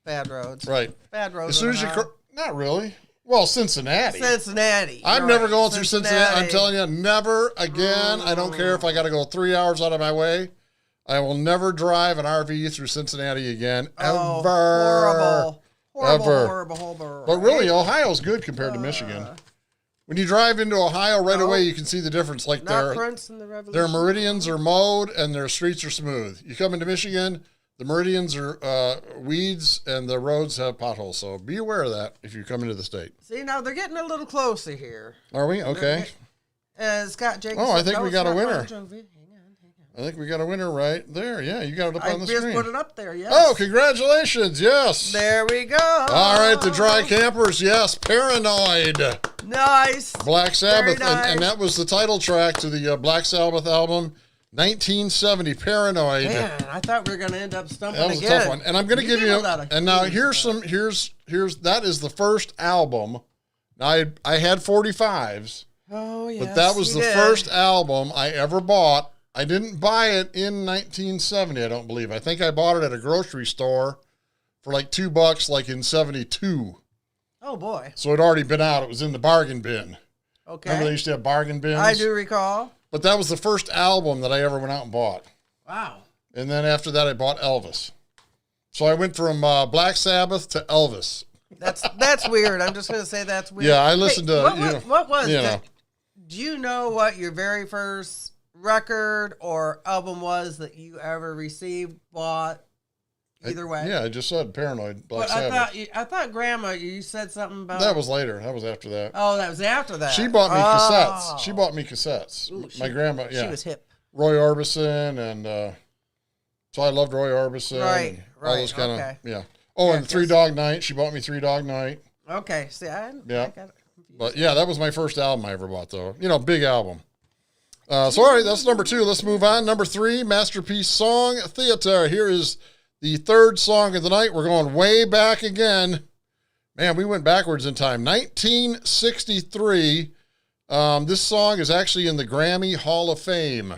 B: bad roads.
A: Right.
B: Bad roads.
A: As soon as not really. Well, Cincinnati. I'm never going through Cincinnati. I'm telling you, never again. I don't care if I got to go 3 hours out of my way. I will never drive an RV through Cincinnati again, ever.
B: Horrible.
A: But really, Ohio's good compared to Michigan. When you drive into Ohio right away, you can see the difference. Like their meridians are mowed and their streets are smooth. You come into Michigan, The meridians are weeds and the roads have potholes. So be aware of that if you come into the state.
B: See, now they're getting a little closer here.
A: Are we? Okay.
B: Scott Jacobs.
A: Oh, I think we got a winner.
B: Hang on.
A: I think we got a winner right there. Yeah, you got it up on the
B: I just
A: screen.
B: put it up there, yes.
A: Oh, congratulations. Yes.
B: There we go.
A: All right, the Dry Campers. Yes, Paranoid.
B: Nice.
A: Black Sabbath.
B: Very nice.
A: And that was the title track to the Black Sabbath album, 1970, Paranoid.
B: Man, I thought we were going to end up stumping
A: That was
B: again.
A: a tough one. And I'm going to give
B: did
A: you,
B: a lot of
A: and now
B: clues,
A: here's that is the first album. Now, I had 45s,
B: Oh, yes.
A: but that was
B: you
A: the
B: did.
A: first album I ever bought. I didn't buy it in 1970, I don't believe. I think I bought it at a grocery store for like $2, like in 72.
B: Oh, boy.
A: So it had already been out. It was in the bargain bin.
B: Okay.
A: Remember they used to have bargain bins?
B: I do recall.
A: But that was the first album that I ever went out and bought.
B: Wow.
A: And then after that, I bought Elvis. So I went from Black Sabbath to Elvis.
B: That's weird. I'm just going to say that's weird.
A: Yeah, I listened to,
B: what was
A: you
B: it?
A: know.
B: Do you know what your very first record or album was that you ever received, bought, either way?
A: Yeah, I just said Paranoid, Black
B: But
A: Sabbath.
B: I thought Grandma, you said something about...
A: That was later. That was after that.
B: Oh, that was after that.
A: She bought me cassettes.
B: Oh.
A: She bought me cassettes.
B: Ooh,
A: My grandma, yeah.
B: She was hip.
A: Roy Orbison, and so I loved Roy Orbison.
B: Right,
A: and all those kind
B: okay.
A: of, yeah. Oh,
B: Yeah,
A: and Three Dog Night. She bought me Three Dog Night.
B: Okay, see, I
A: Yeah.
B: got it confused.
A: But yeah, that was my first album I ever bought, though. You know, big album. So, all right, that's number 2. Let's move on. Number 3, Masterpiece Song Theater. Here is the third song of the night. We're going way back again. Man, we went backwards in time. 1963. This song is actually in the Grammy Hall of Fame.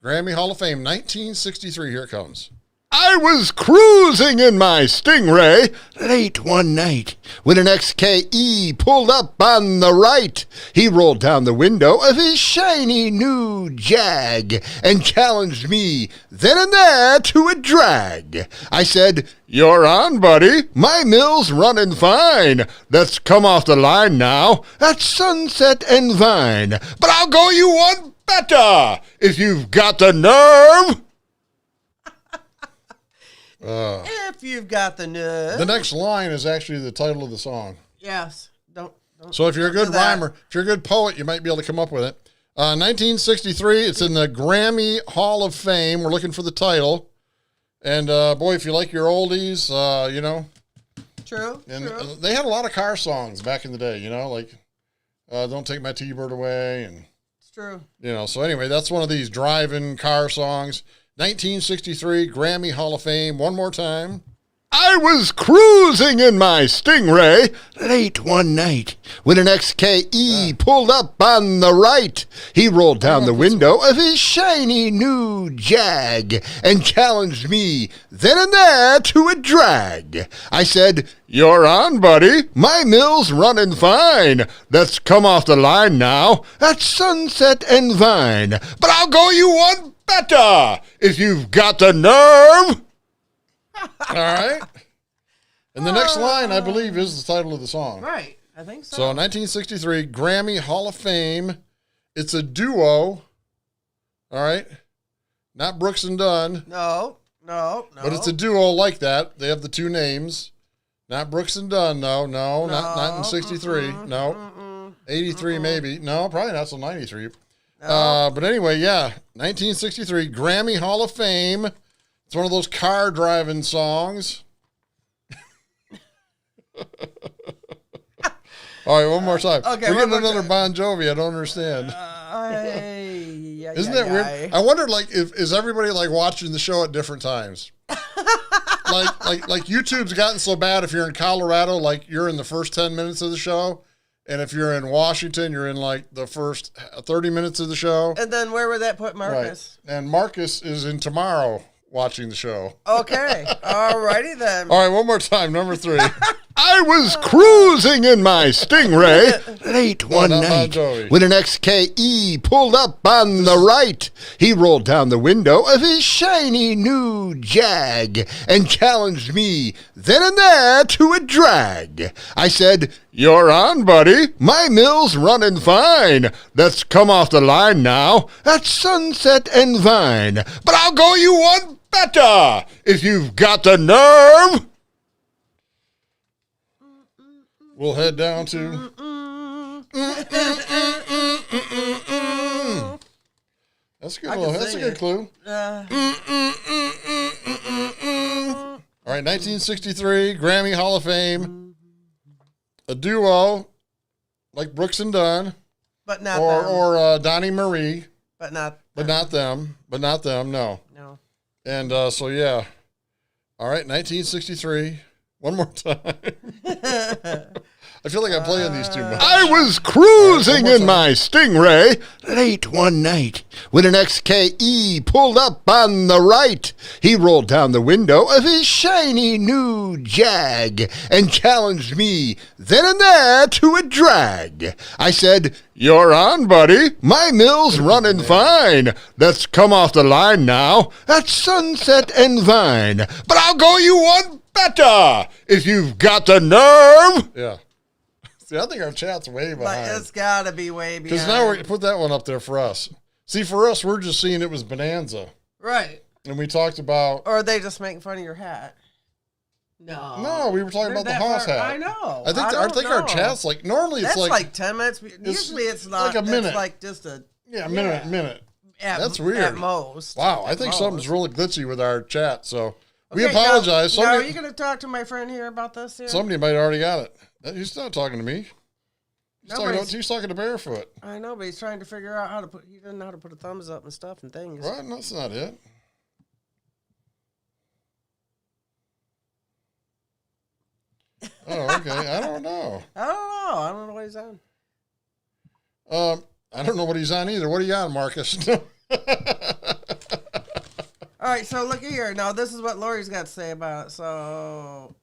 A: Grammy Hall of Fame, 1963. Here it comes.
C: I was cruising in my Stingray late one night when an XKE pulled up on the right. He rolled down the window of his shiny new Jag and challenged me then and there to a drag. I said, "You're on, buddy. My mill's running fine. Let's come off the line now at Sunset and Vine. But I'll go you one better if you've got the nerve."
B: If you've got the nerve.
A: The next line is actually the title of the song.
B: Yes. Don't
A: So if you're a good
B: do that.
A: rhymer, if you're a good poet, you might be able to come up with it. 1963, it's in the Grammy Hall of Fame. We're looking for the title. And boy, if you like your oldies, you know.
B: True.
A: And
B: true.
A: they had a lot of car songs back in the day, you know, like Don't Take My T-Bird Away. And,
B: It's true.
A: you know, so anyway, that's one of these driving car songs. 1963, Grammy Hall of Fame. One more time.
C: I was cruising in my Stingray late one night when an XKE pulled up on the right. He rolled down the window of his shiny new Jag and challenged me then and there to a drag. I said, "You're on, buddy. My mill's running fine. Let's come off the line now at Sunset and Vine. But I'll go you one better if you've got the nerve."
A: All right. And the next line, I believe, is the title of the song.
B: Right. I think so.
A: So 1963, Grammy Hall of Fame. It's a duo. All right. Not Brooks and Dunn,
B: No.
A: but it's a duo like that. They have the two names. Not Brooks and Dunn, no, not in 63. No. 83 maybe. No, probably not till 93. But anyway, yeah, 1963, Grammy Hall of Fame. It's one of those car driving songs. All right, one more time.
B: Okay,
A: We're
B: one
A: getting
B: more
A: another
B: time.
A: Bon Jovi. I don't understand. Isn't that weird? I wondered, like, is everybody like watching the show at different times? like YouTube's gotten so bad. If you're in Colorado, like you're in the first 10 minutes of the show, and if you're in Washington, you're in like the first 30 minutes of the show.
B: And then where would that put Marcus?
A: Right. And Marcus is in tomorrow watching the show.
B: Okay. Alrighty then.
A: All right, one more time. Number 3.
C: I was cruising in my Stingray late one
A: not Bon
C: night
A: Jovi.
C: when an XKE pulled up on the right. He rolled down the window of his shiny new Jag and challenged me then and there to a drag. I said, "You're on, buddy. My mill's running fine. Let's come off the line now at Sunset and Vine. But I'll go you one better if you've got the nerve.
A: We'll head down to. That's a good. That's a good clue. All right, 1963 Grammy Hall of Fame, a duo like Brooks and Dunn,
B: but not them.
A: or Donnie Marie,
B: but not
A: them. No. And so yeah, all right, 1963. One more time. I feel like I'm playing these too much.
C: I was cruising in my Stingray late one night when an XKE pulled up on the right. He rolled down the window of his shiny new Jag and challenged me then and there to a drag. I said, "You're on, buddy. My mill's running fine. Let's come off the line now at Sunset and Vine. But I'll go you one better if you've got the nerve."
A: Yeah. See, I think our chat's way behind.
B: But it's got to be way behind.
A: Because now we put that one up there for us. See, for us, we're just seeing it was Bonanza.
B: Right.
A: And we talked about...
B: Or are they just making fun of your hat? No,
A: we were talking about the Haas hat.
B: I know.
A: I think our chat's like... Normally it's
B: That's like 10 minutes. Usually it's not.
A: like a minute.
B: It's like just a...
A: Yeah, a minute. That's weird.
B: At most.
A: Wow, I think something's really glitchy with our chat, so... We
B: Okay,
A: apologize.
B: Now, are you going to talk to my friend here about this here?
A: Somebody might have already got it. He's not talking to me. He's talking to Barefoot.
B: I know, but he's trying to figure out how to put... He doesn't know how to put a thumbs up and stuff and things.
A: What? That's not it. Oh, okay. I don't know.
B: I don't know what he's on.
A: I don't know what he's on either. What are you on, Marcus?
B: All right, so look here. Now, this is what Lori's got to say about it. So...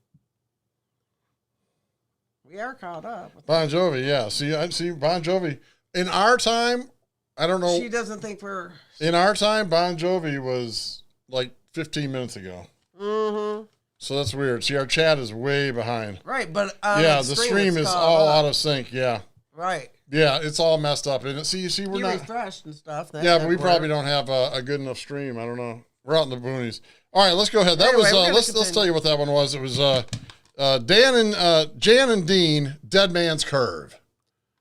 B: We are caught up.
A: Bon Jovi, yeah. I see Bon Jovi. In our time, I don't know.
B: She doesn't think we're...
A: In our time, Bon Jovi was like 15 minutes ago.
B: Mm-hmm.
A: So that's weird. See, our chat is way behind.
B: Right, but...
A: the stream is all out of sync, yeah.
B: Right.
A: Yeah, it's all messed up. And see, we're
B: you
A: not...
B: refreshed and stuff.
A: Yeah, but we probably don't have a good enough stream. I don't know. We're out in the boonies. All right, let's go ahead. That
B: Anyway,
A: was... let's tell you what that one was. It was... Jan and Dean, Dead Man's Curve.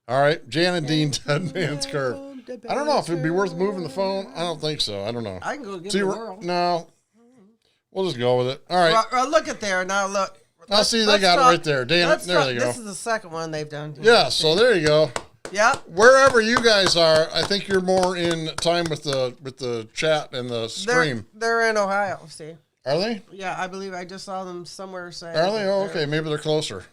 A: All right, Jan and Dean, Dead Man's Curve. I don't know if it'd be worth moving the phone. I don't think so. I don't know.
B: I can go get the world.
A: No, we'll just go with it. All right.
B: Well, look at there now. Look.
A: I'll see. They got it right there. Dan, there they go.
B: This is the second one they've done.
A: Yeah. So there you go.
B: Yeah.
A: Wherever you guys are, I think you're more in time with the chat and the stream.
B: They're in Ohio. See.
A: Are they?
B: Yeah, I believe I just saw them somewhere saying.
A: Are they? Oh, okay. Maybe they're closer.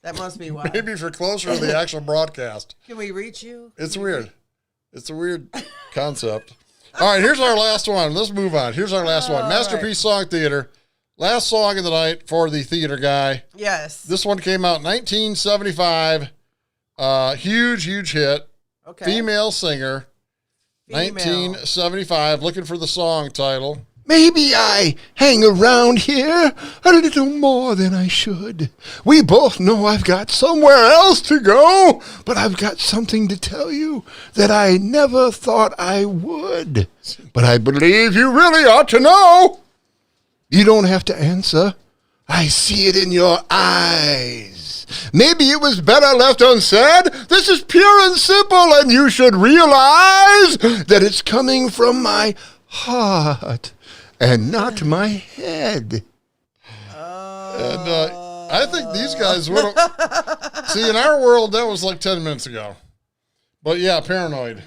B: That must be why.
A: Maybe if you're closer to the actual broadcast.
B: Can we reach you?
A: It's weird. It's a weird concept. All right, here's our last one. Let's move on. Here's our last one. Masterpiece Song Theater. Last song of the night for the theater guy.
B: Yes.
A: This one came out in 1975. Huge hit.
B: Okay.
A: Female singer. 1975. Looking for the song title.
C: Maybe I hang around here a little more than I should. We both know I've got somewhere else to go, but I've got something to tell you that I never thought I would. But I believe you really ought to know. You don't have to answer. I see it in your eyes. Maybe it was better left unsaid. This is pure and simple, and you should realize that it's coming from my heart. And not my head.
A: And I think these guys would have... See, in our world, that was like 10 minutes ago. But yeah, Paranoid.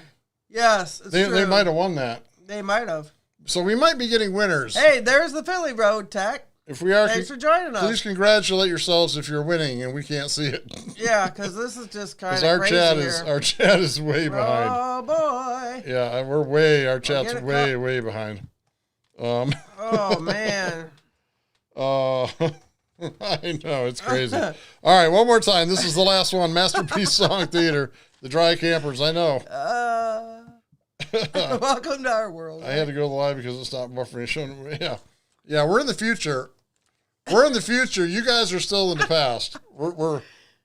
B: Yes, it's
A: They
B: true.
A: might have won that.
B: They might have.
A: So we might be getting winners.
B: Hey, there's the Philly Road Tech.
A: If we are,
B: Thanks for joining us.
A: Please congratulate yourselves if you're winning and we can't see it.
B: Yeah, because this is just kind of
A: our
B: crazy
A: our chat is way behind.
B: Oh boy.
A: Yeah, our chat's way behind.
B: Oh man.
A: I know, it's crazy. All right, one more time. This is the last one. Masterpiece Song Theater. The Dry Campers. I know.
B: Welcome to our world.
A: I had to go live because it stopped buffering. Yeah. We're in the future. You guys are still in the past.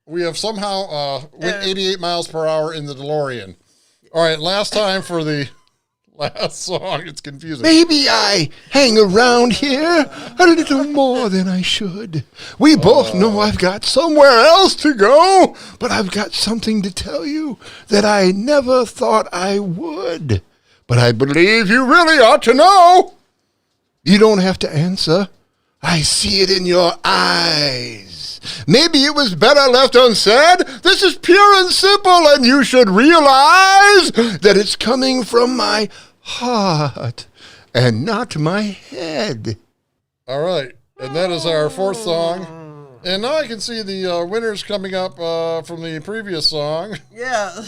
A: We have somehow went 88 miles per hour in the DeLorean. All right, last time for the last song. It's confusing.
C: Maybe I hang around here a little more than I should. We both know I've got somewhere else to go, but I've got something to tell you that I never thought I would. But I believe you really ought to know. You don't have to answer. I see it in your eyes. Maybe it was better left unsaid. This is pure and simple, and you should realize that it's coming from my heart and not my head.
A: All right. And that is our fourth song. And now I can see the winners coming up from the previous song.
B: Yeah.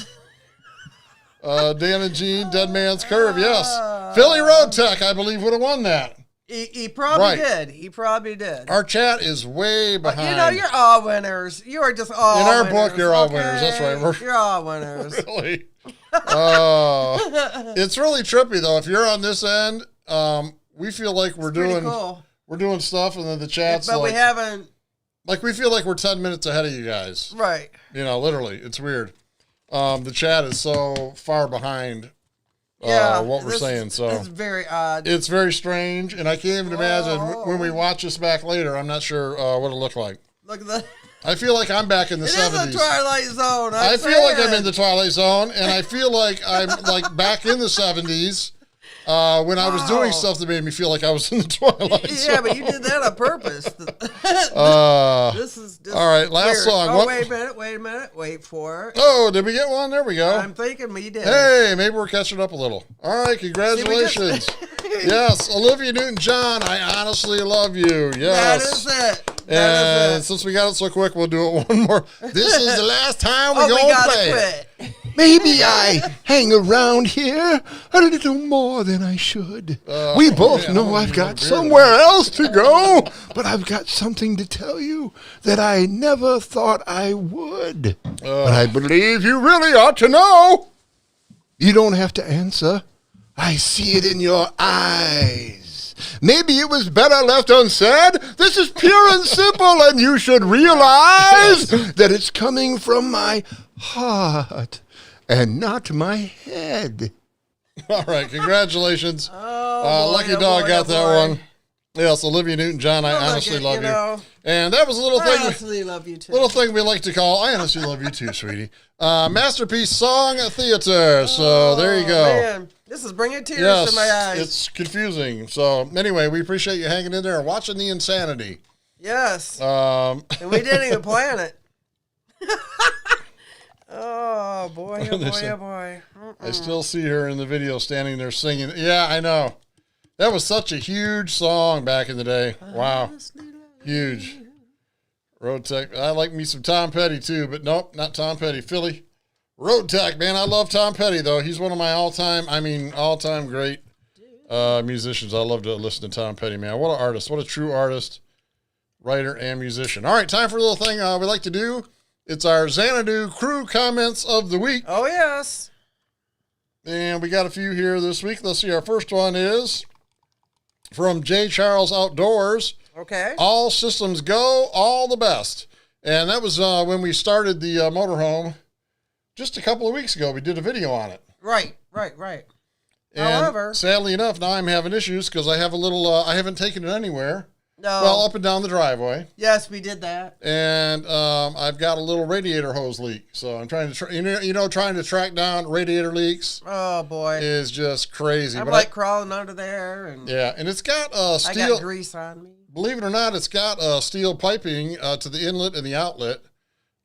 A: Dan and Gene, Dead Man's Curve. Yes. Philly Road Tech, I believe, would have won that.
B: He probably did. He probably did.
A: Our chat is way behind.
B: You know, you're all winners. You are just all winners.
A: In our book, you're all winners. That's right.
B: You're all winners.
A: Really? It's really trippy, though. If you're on this end, we feel like we're doing stuff, and then the chat's
B: but we haven't.
A: Like, we feel like we're 10 minutes ahead of you guys.
B: Right.
A: You know, literally. It's weird. The chat is so far behind what we're saying. So
B: it's very odd.
A: It's very strange, and I can't even imagine when we watch this back later. I'm not sure what it'll look like.
B: Look at that.
A: I feel like I'm back in the 70s.
B: It is the Twilight Zone.
A: I feel like I'm in the Twilight Zone, and I feel like I'm like back in the 70s when I was doing stuff that made me feel like I was in the Twilight Zone.
B: Yeah, but you did that on purpose. This is just
A: all right, last
B: weird.
A: song.
B: Oh, wait a minute. Wait for it.
A: Oh, did we get one? There we go.
B: I'm thinking we did.
A: Hey, maybe we're catching up a little. All right, congratulations. Yes, Olivia Newton-John, I honestly love you. Yes.
B: That is it.
A: And since we got it so quick, we'll do it one more. This is the last time we're going to play it.
C: Maybe I hang around here a little more than I should. We both know I've got somewhere else to go, but I've got something to tell you that I never thought I would. But I believe you really ought to know. You don't have to answer. I see it in your eyes. Maybe it was better left unsaid. This is pure and simple, and you should realize that it's coming from my heart and not my head.
A: All right, congratulations. Lucky Dog got that one. Yes, Olivia Newton-John, I honestly love you. And that was a little thing.
B: I honestly love you too.
A: Little thing we like to call, I honestly love you too, sweetie. Masterpiece Song Theater. So there you go.
B: Man, this is bringing tears to my eyes.
A: It's confusing. So anyway, we appreciate you hanging in there and watching the insanity.
B: Yes. And we didn't even plan it. Oh boy, oh boy, oh boy.
A: I still see her in the video standing there singing. Yeah, I know. That was such a huge song back in the day. Wow. Huge. Road Tech. I like me some Tom Petty too, but nope, not Tom Petty. Philly. Road Tech, man. I love Tom Petty though. He's one of my all-time great musicians. I love to listen to Tom Petty, man. What an artist. What a true artist, writer, and musician. All right, time for a little thing we like to do. It's our Xanadu crew comments of the week.
B: Oh, yes.
A: And we got a few here this week. Let's see. Our first one is from J. Charles Outdoors.
B: Okay.
A: All systems go, all the best. And that was when we started the motorhome just a couple of weeks ago. We did a video on it.
B: Right.
A: And
B: however,
A: sadly enough, now I'm having issues because I have a little, I haven't taken it anywhere.
B: No.
A: Well, up and down the driveway.
B: Yes, we did that.
A: And I've got a little radiator hose leak. So I'm trying to, trying to track down radiator leaks.
B: Oh, boy.
A: Is just crazy.
B: I'm like crawling under there. And
A: yeah, and it's got steel.
B: I got grease on me.
A: Believe it or not, it's got steel piping to the inlet and the outlet.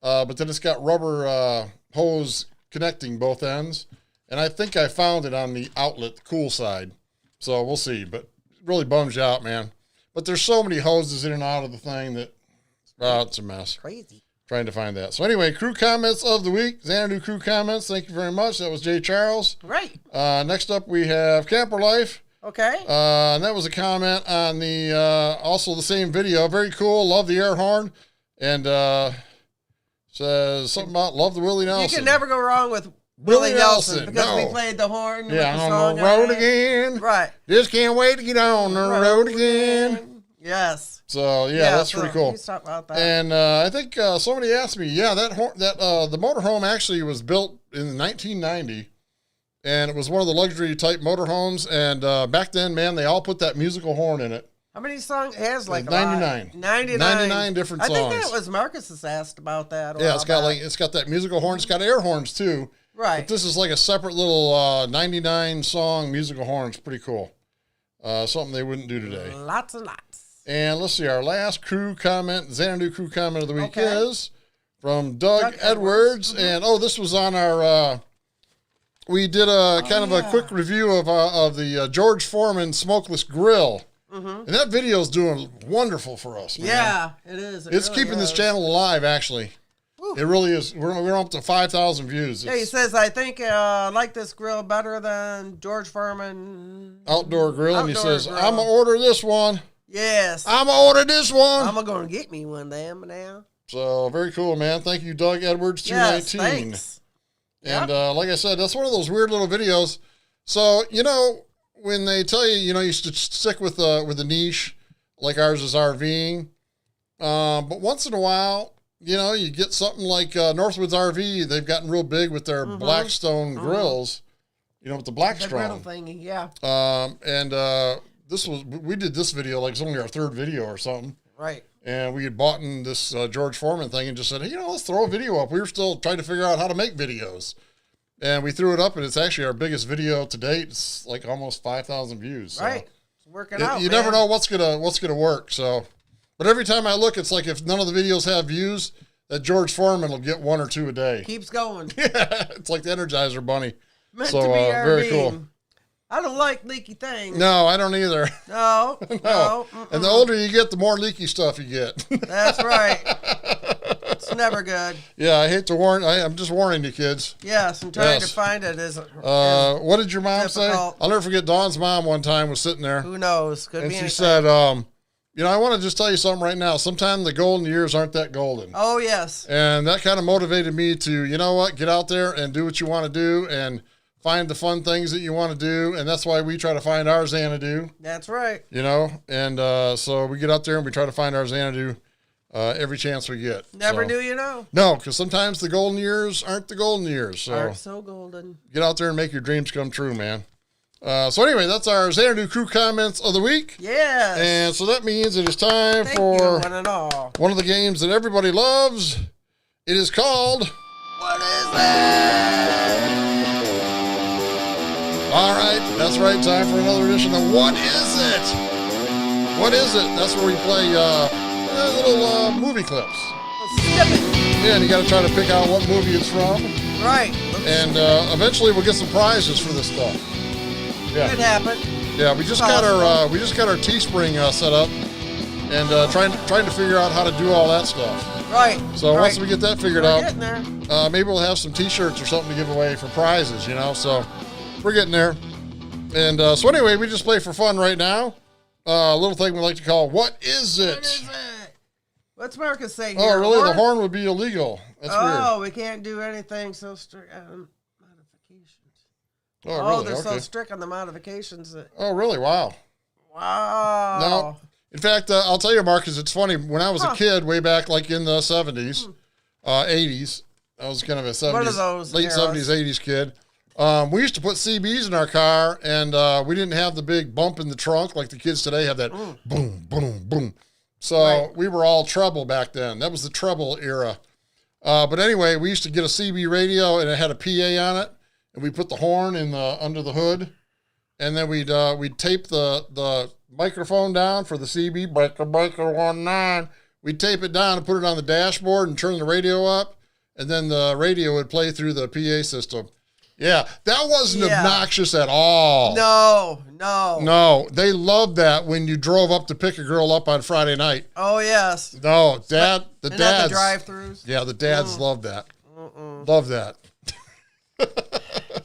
A: But then it's got rubber hose connecting both ends. And I think I found it on the outlet, the cool side. So we'll see. But it really bums you out, man. But there's so many hoses in and out of the thing that, it's a mess.
B: Crazy.
A: Trying to find that. So anyway, crew comments of the week. Xanadu crew comments. Thank you very much. That was Jay Charles.
B: Right.
A: Next up, we have Camper Life.
B: Okay.
A: And that was a comment on the also the same video. Very cool. Love the air horn. And says something about love the Willie Nelson.
B: You can never go wrong with Willie Nelson because we played the horn.
A: Yeah, on the road again.
B: Right.
A: Just can't wait to get on the road again.
B: Yes.
A: So that's pretty cool.
B: Let's talk about that.
A: And I think somebody asked me, the motorhome actually was built in 1990, and it was one of the luxury type motorhomes. And back then, man, they all put that musical horn in it.
B: How many songs? It has like
A: 99.
B: 99
A: different
B: I
A: songs.
B: think that was Marcus has asked about that.
A: Yeah, it's got that musical horn. It's got air horns too.
B: Right.
A: But this is like a separate little 99 song musical horn. It's pretty cool. Something they wouldn't do today.
B: Lots and lots.
A: And let's see, our last crew comment, Xanadu crew comment of the week is from Doug Edwards. And, this was on our, we did a kind of a quick review of the George Foreman Smokeless Grill. And that video is doing wonderful for us, man.
B: Yeah, it is.
A: It's really keeping this channel alive, actually. Woo. It really is. We're up to 5,000 views.
B: Yeah, he says, I think I like this grill better than George Foreman
A: Outdoor Grill. And he says, I'm going to order this one.
B: Yes.
A: I'm going to order this one.
B: I'm going to get me one of them now.
A: So, very cool, man. Thank you, Doug Edwards, 219.
B: Yes, thanks.
A: And like I said, that's one of those weird little videos. So, when they tell you, you should stick with the niche, like ours is RVing. But once in a while, you get something like Northwoods RV. They've gotten real big with their Blackstone grills, with the Blackstone.
B: The grill thingy, yeah.
A: We did this video like it's only our third video or something.
B: Right.
A: And we had bought in this George Foreman thing and just said, hey, let's throw a video up. We were still trying to figure out how to make videos. And we threw it up, and it's actually our biggest video to date. It's like almost 5,000 views. So
B: right. It's working out,
A: You never know what's gonna work. So, but every time I look, it's like if none of the videos have views, that George Foreman will get one or two a day.
B: Keeps going.
A: Yeah, it's like the Energizer Bunny.
B: Meant to be
A: very cool.
B: I don't like leaky things.
A: No, I don't either.
B: No. No.
A: And the older you get, the more leaky stuff you get.
B: That's right. It's never good.
A: Yeah, I hate to warn. I'm just warning you, kids.
B: Yes, and trying to find it is.
A: What did your mom
B: difficult.
A: say? I'll never forget. Dawn's mom one time was sitting there.
B: Who knows? Could
A: and
B: be
A: she
B: anything.
A: said, I want to just tell you something right now. Sometimes the golden years aren't that golden.
B: Oh yes.
A: And that kind of motivated me to, get out there and do what you want to do and find the fun things that you want to do. And that's why we try to find our Xanadu.
B: That's right.
A: And so we get out there and we try to find our Xanadu every chance we get.
B: Never do you know.
A: No, because sometimes the golden years aren't the golden years. So
B: aren't so golden.
A: Get out there and make your dreams come true, man. So anyway, that's our Xanadu crew comments of the week.
B: Yes.
A: And so that means it is time for
B: one and all.
A: One of the games that everybody loves. It is called
B: What Is It?
A: All right, that's right. Time for another edition of What Is It? What is it? That's where we play little movie clips. Yeah, and you got to try to pick out what movie it's from.
B: Right.
A: And eventually we'll get some prizes for this stuff. Yeah.
B: It happened.
A: Yeah, we just got our Teespring set up and trying to figure out how to do all that stuff.
B: Right.
A: So once we get that figured out,
B: getting there.
A: maybe we'll have some T-shirts or something to give away for prizes. So we're getting there. And so anyway, we just play for fun right now. A little thing we like to call What Is It?
B: What is it? What's Marcus say here?
A: Oh, really? The horn would be illegal. That's weird.
B: Oh, we can't do anything so strict. Modifications.
A: Oh, really?
B: They're so
A: Okay.
B: strict on the modifications. That...
A: Oh, really? Wow.
B: Wow.
A: No. In fact, I'll tell you, Marcus, it's funny. When I was a kid, way back like in the 70s, 80s, I was kind of a 70s,
B: One of those
A: late
B: eras.
A: 70s, 80s kid. We used to put CBs in our car, and we didn't have the big bump in the trunk like the kids today have that boom, boom, boom. So we were all treble back then. That was the treble era. But anyway, we used to get a CB radio, and it had a PA on it, and we put the horn in under the hood, and then we'd tape the microphone down for the CB, breaker 19. We'd tape it down and put it on the dashboard and turn the radio up, and then the radio would play through the PA system. Yeah, that wasn't obnoxious at all. No, they loved that when you drove up to pick a girl up on Friday night.
B: Oh, yes.
A: No, the dads.
B: The drive-thrus?
A: Yeah, the dads loved that. Love that.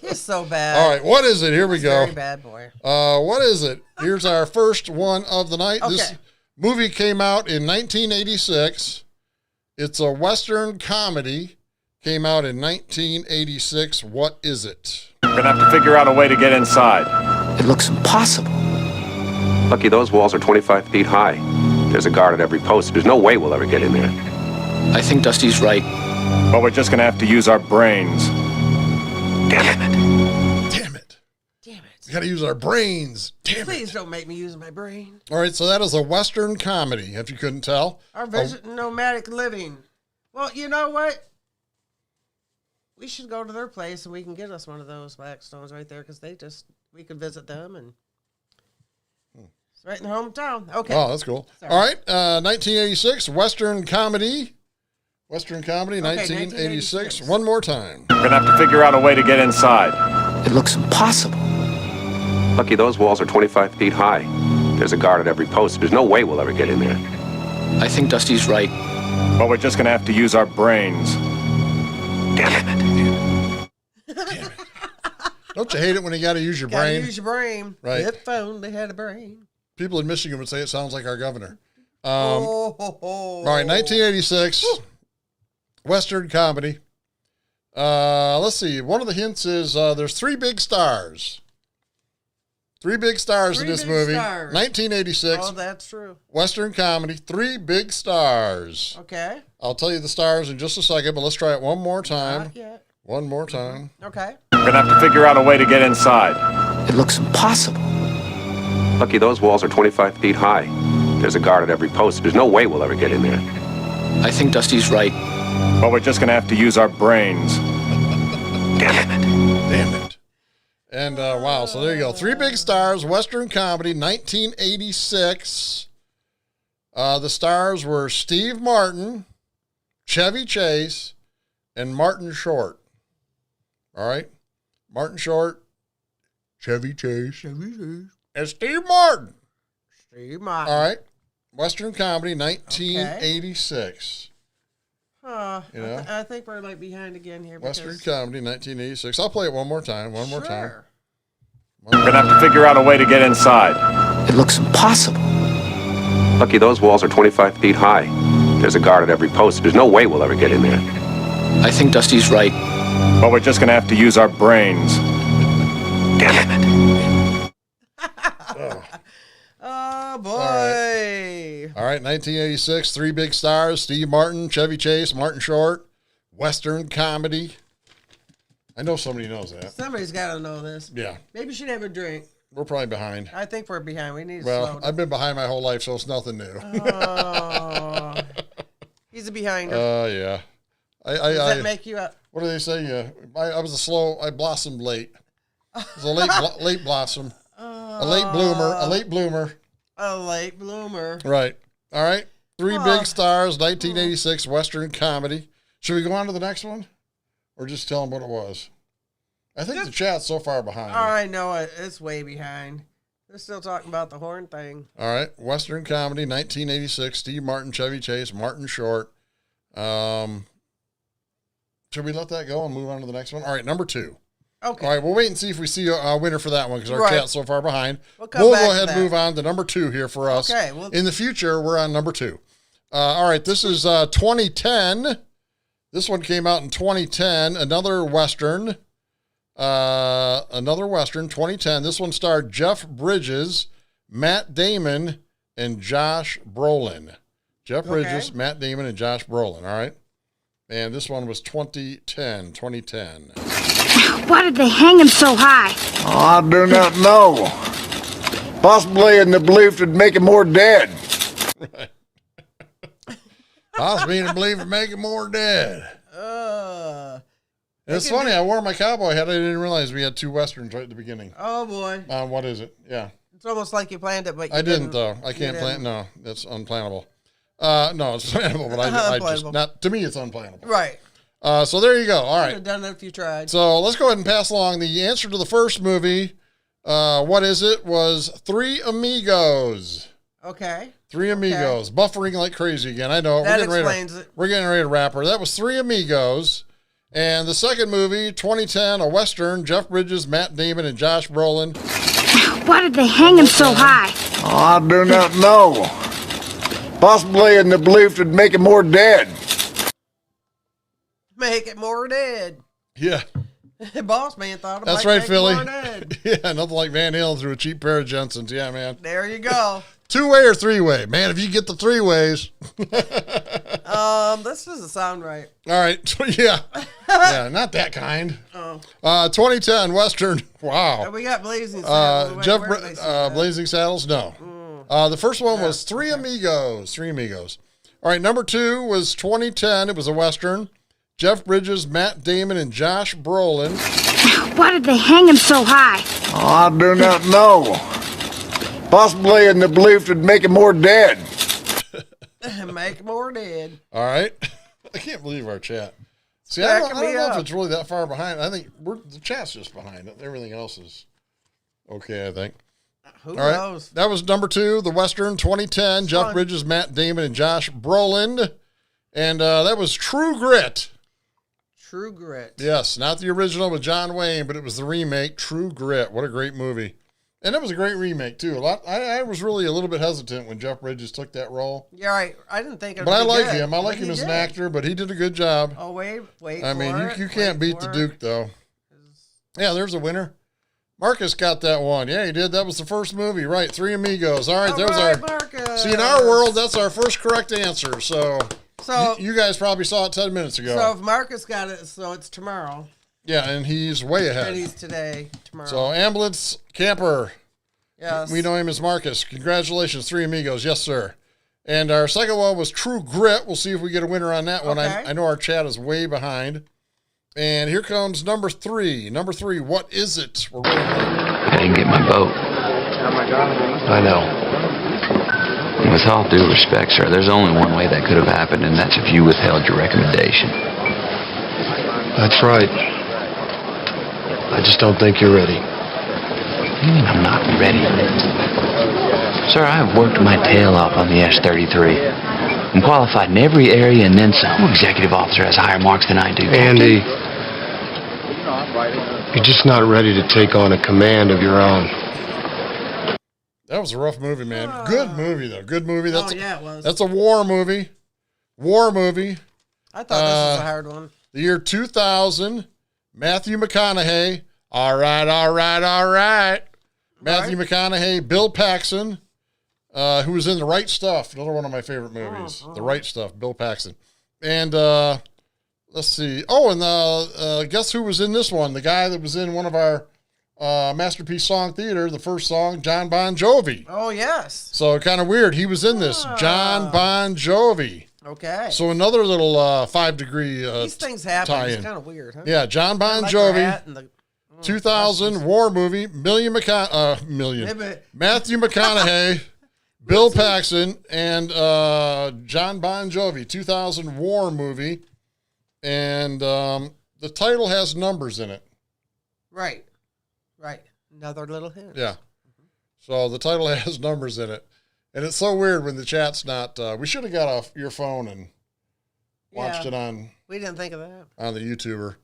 B: He's so bad.
A: All right, what is it? Here we go.
B: Very bad boy.
A: What is it? Here's our first one of the night.
B: Okay.
A: This movie came out in 1986. It's a Western comedy. Came out in 1986. What is it?
D: We're gonna have to figure out a way to get inside.
E: It looks impossible.
F: Lucky those walls are 25 feet high. There's a guard at every post. There's no way we'll ever get in there.
E: I think Dusty's right.
D: But we're just gonna have to use our brains.
F: Damn it.
A: Damn We got to use our brains. Damn
B: Please
A: it.
B: don't make me use my brain.
A: All right, so that is a Western comedy, if you couldn't tell.
B: Our vision nomadic living. Well, you know what? We should go to their place and we can get us one of those Blackstones right there because we could visit them and it's right in their hometown. Okay.
A: Oh, that's cool.
B: Sorry.
A: All right, 1986, Western comedy. Western comedy,
B: Okay,
A: 1986.
B: 1986.
A: One more time.
D: We're gonna have to figure out a way to get inside.
E: It looks impossible.
F: Lucky those walls are 25 feet high. There's a guard at every post. There's no way we'll ever get in there.
E: I think Dusty's right.
D: But we're just gonna have to use our brains.
E: Damn it.
A: Don't you hate it when you got to use your
B: Gotta
A: brain?
B: use your brain.
A: Right.
B: If only had a brain.
A: People in Michigan would say it sounds like our governor.
B: Ho, ho, ho.
A: All right, 1986, Western comedy. Let's see. One of the hints is there's three big stars. Three big stars in
B: Three
A: this
B: big
A: movie.
B: stars.
A: 1986,
B: Oh, that's true.
A: Western comedy. Three big stars.
B: Okay.
A: I'll tell you the stars in just a second, but let's try it one more time.
B: Not yet.
A: One more time.
B: Okay.
D: We're gonna have to figure out a way to get inside.
E: It looks impossible.
F: Lucky those walls are 25 feet high. There's a guard at every post. There's no way we'll ever get in there.
E: I think Dusty's right.
D: But we're just gonna have to use our brains.
E: Damn it.
A: Damn it. And wow, so there you go. Three big stars, Western comedy, 1986. The stars were Steve Martin, Chevy Chase, and Martin Short. All right? Martin Short, Chevy Chase, and Steve Martin.
B: Steve Martin.
A: All right? Western comedy, 1986. You know?
B: I think we're like behind again here.
A: Western
B: because-
A: comedy, 1986. I'll play it one more time. One more time.
B: Sure.
D: We're gonna have to figure out a way to get inside.
E: It looks impossible.
F: Lucky those walls are 25 feet high. There's a guard at every post. There's no way we'll ever get in there.
E: I think Dusty's right.
D: But we're just gonna have to use our brains.
E: Damn it.
B: Oh, boy.
A: All right, 1986, three big stars, Steve Martin, Chevy Chase, Martin Short, Western comedy. I know somebody knows that.
B: Somebody's got to know this.
A: Yeah,
B: Maybe you should have a drink.
A: we're probably behind.
B: I think we're behind. We need to
A: Well,
B: slow down.
A: I've been behind my whole life, so it's nothing new.
B: Oh. He's a behinder.
A: Yeah.
B: Does
A: I
B: that make you up?
A: what do they say? I blossomed late. I was a late blossom. A late bloomer. A late bloomer.
B: A late bloomer.
A: Right. All right. Three big stars, 1986, Western comedy. Should we go on to the next one? Or just tell them what it was? I think the chat's so far behind.
B: All right, no, it's way behind. They're still talking about the horn thing.
A: All right. Western comedy, 1986, Steve Martin, Chevy Chase, Martin Short. Should we let that go and move on to the next one? All right, number 2.
B: Okay.
A: All right, we'll wait and see if we see a winner for that one because our
B: Right.
A: chat's so far behind.
B: We'll come
A: We'll
B: back
A: go
B: to
A: ahead and
B: that.
A: move on to number 2 here for us.
B: Okay, well-
A: In the future, we're on number 2. All right, this is 2010. This one came out in 2010. Another Western. 2010. This one starred Jeff Bridges, Matt Damon, and Josh Brolin. Jeff Bridges, Matt Damon, and Josh Brolin. All right. And this one was 2010.
G: Why did they hang him so high?
C: I do not know. Possibly in the belief it'd make him more dead.
A: Possibly to believe it make it more dead. It's funny. I wore my cowboy hat. I didn't realize we had 2 Westerns right at the beginning.
B: Oh, boy.
A: What is it? Yeah.
B: It's almost like you planned it, but you
A: I didn't, though. I can't
B: You
A: plan.
B: didn't.
A: No, that's unplannable. No, it's plannable, but I just,
B: Unplannable.
A: not, to me, it's unplannable.
B: Right.
A: So there you go. All
B: Could
A: right.
B: have done that if you tried.
A: So let's go ahead and pass along the answer to the first movie. What is it? Was Three Amigos.
B: Okay.
A: Three Amigos. Buffering like crazy again. I know.
B: That
A: We're getting
B: explains
A: ready to,
B: it.
A: We're getting ready to wrap her. That was Three Amigos. And the second movie, 2010, a Western, Jeff Bridges, Matt Damon, and Josh Brolin.
G: Why did they hang him so high?
C: I do not know. Possibly in the belief it'd make him more dead.
B: Make it more dead.
A: Yeah.
B: Boss man thought it
A: That's
B: might
A: right,
B: make
A: Philly.
B: more dead.
A: Yeah, nothing like Van Halen through a cheap pair of Jensens. Yeah, man.
B: There you go.
A: 2-way or 3-way? Man, if you get the 3 ways.
B: This doesn't sound right.
A: All right. Yeah. Yeah, not that kind. 2010 Western. Wow.
B: We got Blazing Saddles. Wait,
A: Jeff
B: where did I see that?
A: Blazing Saddles? No. The first one was Three Amigos. Three Amigos. All right, number 2 was 2010. It was a Western. Jeff Bridges, Matt Damon, and Josh Brolin.
G: Why did they hang him so high?
C: I do not know. Possibly in the belief it'd make him more dead.
B: Make more dead.
A: All right. I can't believe our chat. See, I don't know if it's really that far behind. I think the chat's just behind it. Everything else is okay, I think.
B: Who
A: All right.
B: knows?
A: That was number 2, the Western, 2010. Jeff Bridges, Matt Damon, and Josh Brolin. And that was True Grit.
B: True Grit.
A: Yes, not the original with John Wayne, but it was the remake, True Grit. What a great movie. And it was a great remake, too. I was really a little bit hesitant when Jeff Bridges took that role.
B: Yeah, right. I didn't think it would
A: But I
B: be
A: like
B: good,
A: him. I like him as an actor, but he did a good job.
B: Oh, wait.
A: I mean, you can't beat the Duke, though. Yeah, there's a winner. Marcus got that one. Yeah, he did. That was the first movie, right? Three Amigos. All right, there's our.
B: Marcus.
A: See, in our world, that's our first correct answer. So
B: So
A: you guys probably saw it 10 minutes ago.
B: So if Marcus got it, so it's tomorrow.
A: Yeah, and he's way ahead.
B: And he's tomorrow.
A: So ambulance camper.
B: Yes.
A: We know him as Marcus. Congratulations, Three Amigos. Yes, sir. And our second one was True Grit. We'll see if we get a winner on that one.
B: Okay.
A: I know our chat is way behind. And here comes number 3. Number 3, what is it?
H: I didn't get my boat.
C: I know.
H: With all due respect, sir, there's only one way that could have happened, and that's if you withheld your recommendation.
C: That's right. I just don't think you're ready.
H: What do you mean I'm not ready? Sir, I have worked my tail off on the S-33. I'm qualified in every area and then some. No executive officer has higher marks than I do.
C: Andy, you're just not ready to take on a command of your own.
A: That was a rough movie, man. Good movie, though. Good movie. That's
B: it was.
A: That's a war movie. War movie.
B: I thought this was a hard one.
A: The year 2000. Matthew McConaughey. All right, all right, all right. Matthew McConaughey, Bill Paxton, who was in The Right Stuff, another one of my favorite movies. The Right Stuff, Bill Paxton. And let's see. Oh, and guess who was in this one? The guy that was in one of our Masterpiece Song Theater, the first song, John Bon Jovi.
B: Oh, yes.
A: So kind of weird. He was in this. John Bon Jovi.
B: Okay.
A: So another little 5-degree
B: These things happen.
A: tie-in.
B: It's kind of weird, huh?
A: Yeah, John Bon
B: Like
A: Jovi.
B: Rat and the
A: 2000 war movie. Matthew McConaughey, Bill Paxton, and John Bon Jovi. 2000 war movie, and the title has numbers in it.
B: Right. Another little hint.
A: Yeah. So the title has numbers in it, and it's so weird when the chat's not. We should have got off your phone and watched it on.
B: We didn't think of that.
A: On the YouTuber.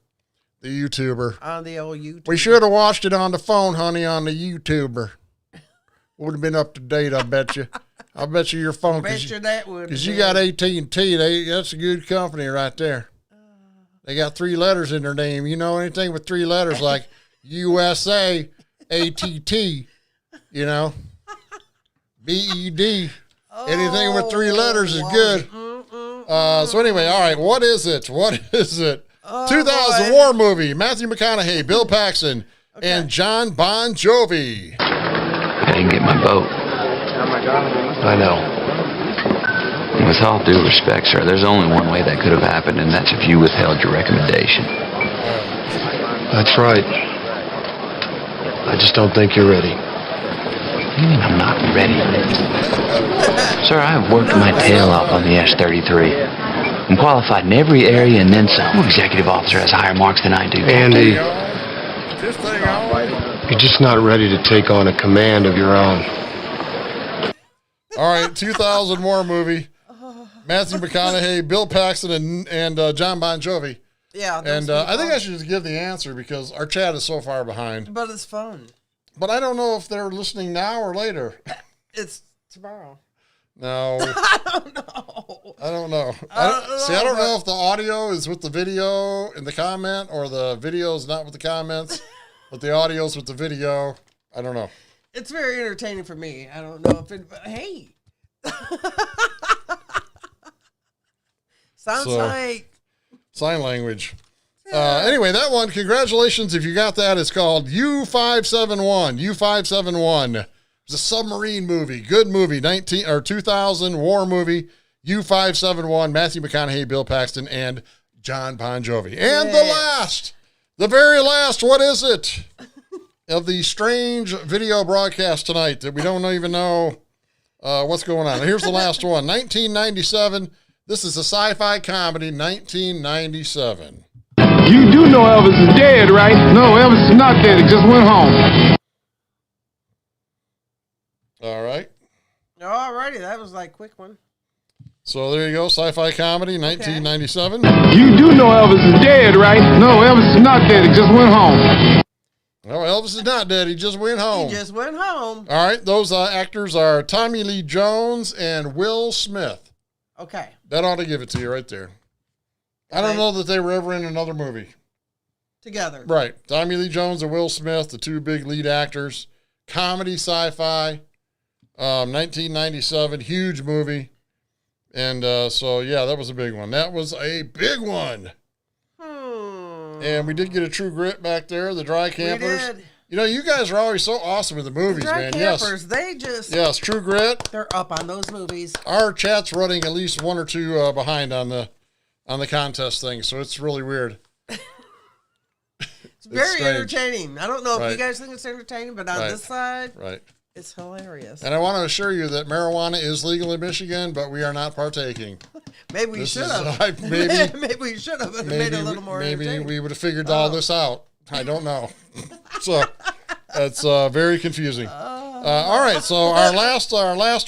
A: The YouTuber.
B: On the old YouTube.
A: We should have watched it on the phone, honey, on the YouTuber. Would have been up to date, I bet you. I bet you your phone.
B: Bet you that would.
A: Because you got AT&T. That's a good company right there. They got 3 letters in their name. You know anything with 3 letters like USA, ATT, you know, BED. Anything with 3 letters is good. So anyway, all right, what is it? What is it? 2000 war movie, Matthew McConaughey, Bill Paxton, and John Bon Jovi.
H: I didn't get my boat.
C: I know.
H: With all due respect, sir, there's only one way that could have happened, and that's if you withheld your recommendation.
C: That's right. I just don't think you're ready.
H: What do you mean I'm not ready? Sir, I have worked my tail off on the S-33. I'm qualified in every area and then some. No executive officer has higher marks than I do.
C: Andy, you're just not ready to take on a command of your own.
A: All right, 2000 war movie, Matthew McConaughey, Bill Paxton, and John Bon Jovi.
B: Yeah.
A: And I think I should just give the answer because our chat is so far behind.
B: But it's fun.
A: But I don't know if they're listening now or later.
B: It's tomorrow.
A: No.
B: I don't know.
A: I don't know.
B: I
A: don't know if the audio is with the video in the comment or the video is not with the comments, but the audio is with the video. I don't know.
B: It's very entertaining for me. I don't know if it, but hey. Sounds like
A: sign language. Anyway, that one, congratulations if you got that. It's called U-571. U-571. It's a submarine movie. Good movie. 2000 war movie. U-571. Matthew McConaughey, Bill Paxton, and John Bon Jovi. And the very last, what is it? Of the strange video broadcast tonight that we don't even know what's going on. Here's the last one. 1997. This is a sci-fi comedy, 1997.
I: You do know Elvis is dead, right? No, Elvis is not dead. He just went home.
A: All right.
B: Alrighty, that was like a quick one.
A: So there you go, sci-fi comedy, 1997.
I: You do know Elvis is dead, right? No, Elvis is not dead. He just went home.
A: No, Elvis is not dead. He just went home.
B: He just went home.
A: All right, those actors are Tommy Lee Jones and Will Smith.
B: Okay.
A: That ought to give it to you right there. I don't know that they were ever in another movie.
B: Together.
A: Right. Tommy Lee Jones and Will Smith, the two big lead actors. Comedy, sci-fi, 1997, huge movie. And so, yeah, that was a big one. That was a big one. And we did get a True Grit back there, the Dry Campers.
B: We did.
A: You know, you guys are always so awesome with the movies,
B: The Dry
A: man.
B: Campers, they just...
A: Yes, True Grit.
B: They're up on those movies.
A: Our chat's running at least one or two behind on the contest thing, so it's really weird.
B: It's very
A: strange.
B: Entertaining. I don't know if
A: Right.
B: you guys think it's entertaining, but on this side, it's hilarious.
A: And I want to assure you that marijuana is legal in Michigan, but we are not partaking.
B: Maybe we should have. Maybe we should have made it a little more
A: Maybe
B: entertaining.
A: we would have figured all this out. I don't know. So it's very confusing. All right, so our last,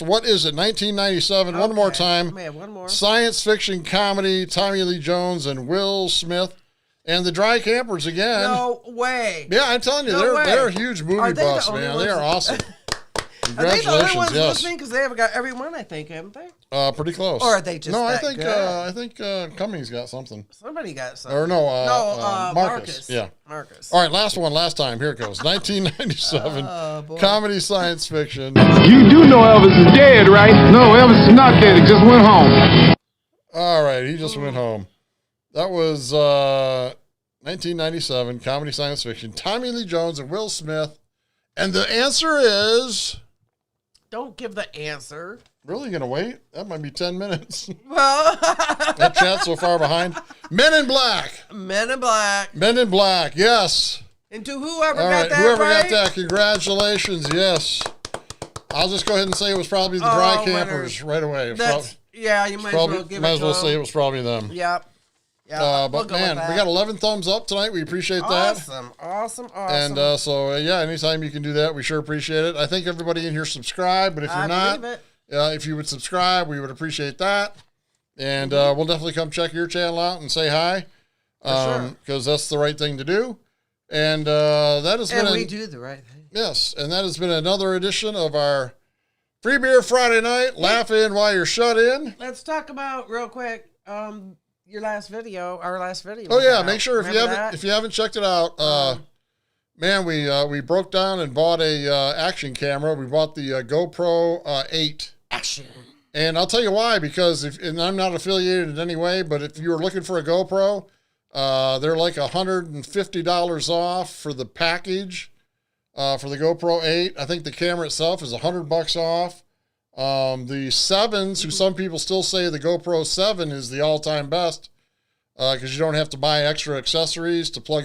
A: what is it? 1997. One more time.
B: Man, one more.
A: Science fiction comedy. Tommy Lee Jones and Will Smith, and the Dry Campers again.
B: No way.
A: Yeah, I'm telling you, they're a huge movie buffs, man. They are awesome. Congratulations,
B: are they the only ones
A: yes.
B: listening? Because they haven't got every one, I think, haven't they?
A: Pretty close.
B: Or are they just
A: I
B: that
A: think
B: good?
A: I think Cummings got something.
B: Somebody got something.
A: Or no,
B: Marcus.
A: Yeah.
B: Marcus.
A: All right, last time. Here it goes. 1997. Comedy science fiction.
I: You do know Elvis is dead, right? No, Elvis is not dead. He just went home.
A: All right, he just went home. That was 1997, comedy science fiction. Tommy Lee Jones and Will Smith. And the answer is...
B: Don't give the answer.
A: Really going to wait? That might be 10 minutes.
B: Well...
A: That chat's so far behind. Men in Black.
B: Men in Black.
A: Men in Black, yes.
B: And to whoever
A: All
B: got
A: right,
B: that
A: whoever
B: right,
A: got that, congratulations, yes. I'll just go ahead and say it was probably the Dry Campers right away.
B: Yeah, you might as well give it to them.
A: Say it was probably them.
B: Yep. Yeah,
A: but man, we got 11 thumbs up tonight. We appreciate that.
B: Awesome.
A: And so, anytime you can do that, we sure appreciate it. I think everybody in here subscribe, but if you're not, if you would subscribe, we would appreciate that. And we'll definitely come check your channel out and say hi, because that's the right thing to do. And that has been...
B: we do the right thing.
A: Yes, and that has been another edition of our Free Beer Friday Night. Laugh in while you're shut in.
B: Let's talk about, real quick, our last video.
A: Oh yeah, make sure if you haven't checked it out, man, we broke down and bought a action camera. We bought the GoPro 8
B: action,
A: and I'll tell you why. Because and I'm not affiliated in any way, but if you were looking for a GoPro, they're like $150 off for the package for the GoPro 8. I think the camera itself is $100 off. The 7s, who some people still say the GoPro 7 is the all-time best, because you don't have to buy extra accessories to plug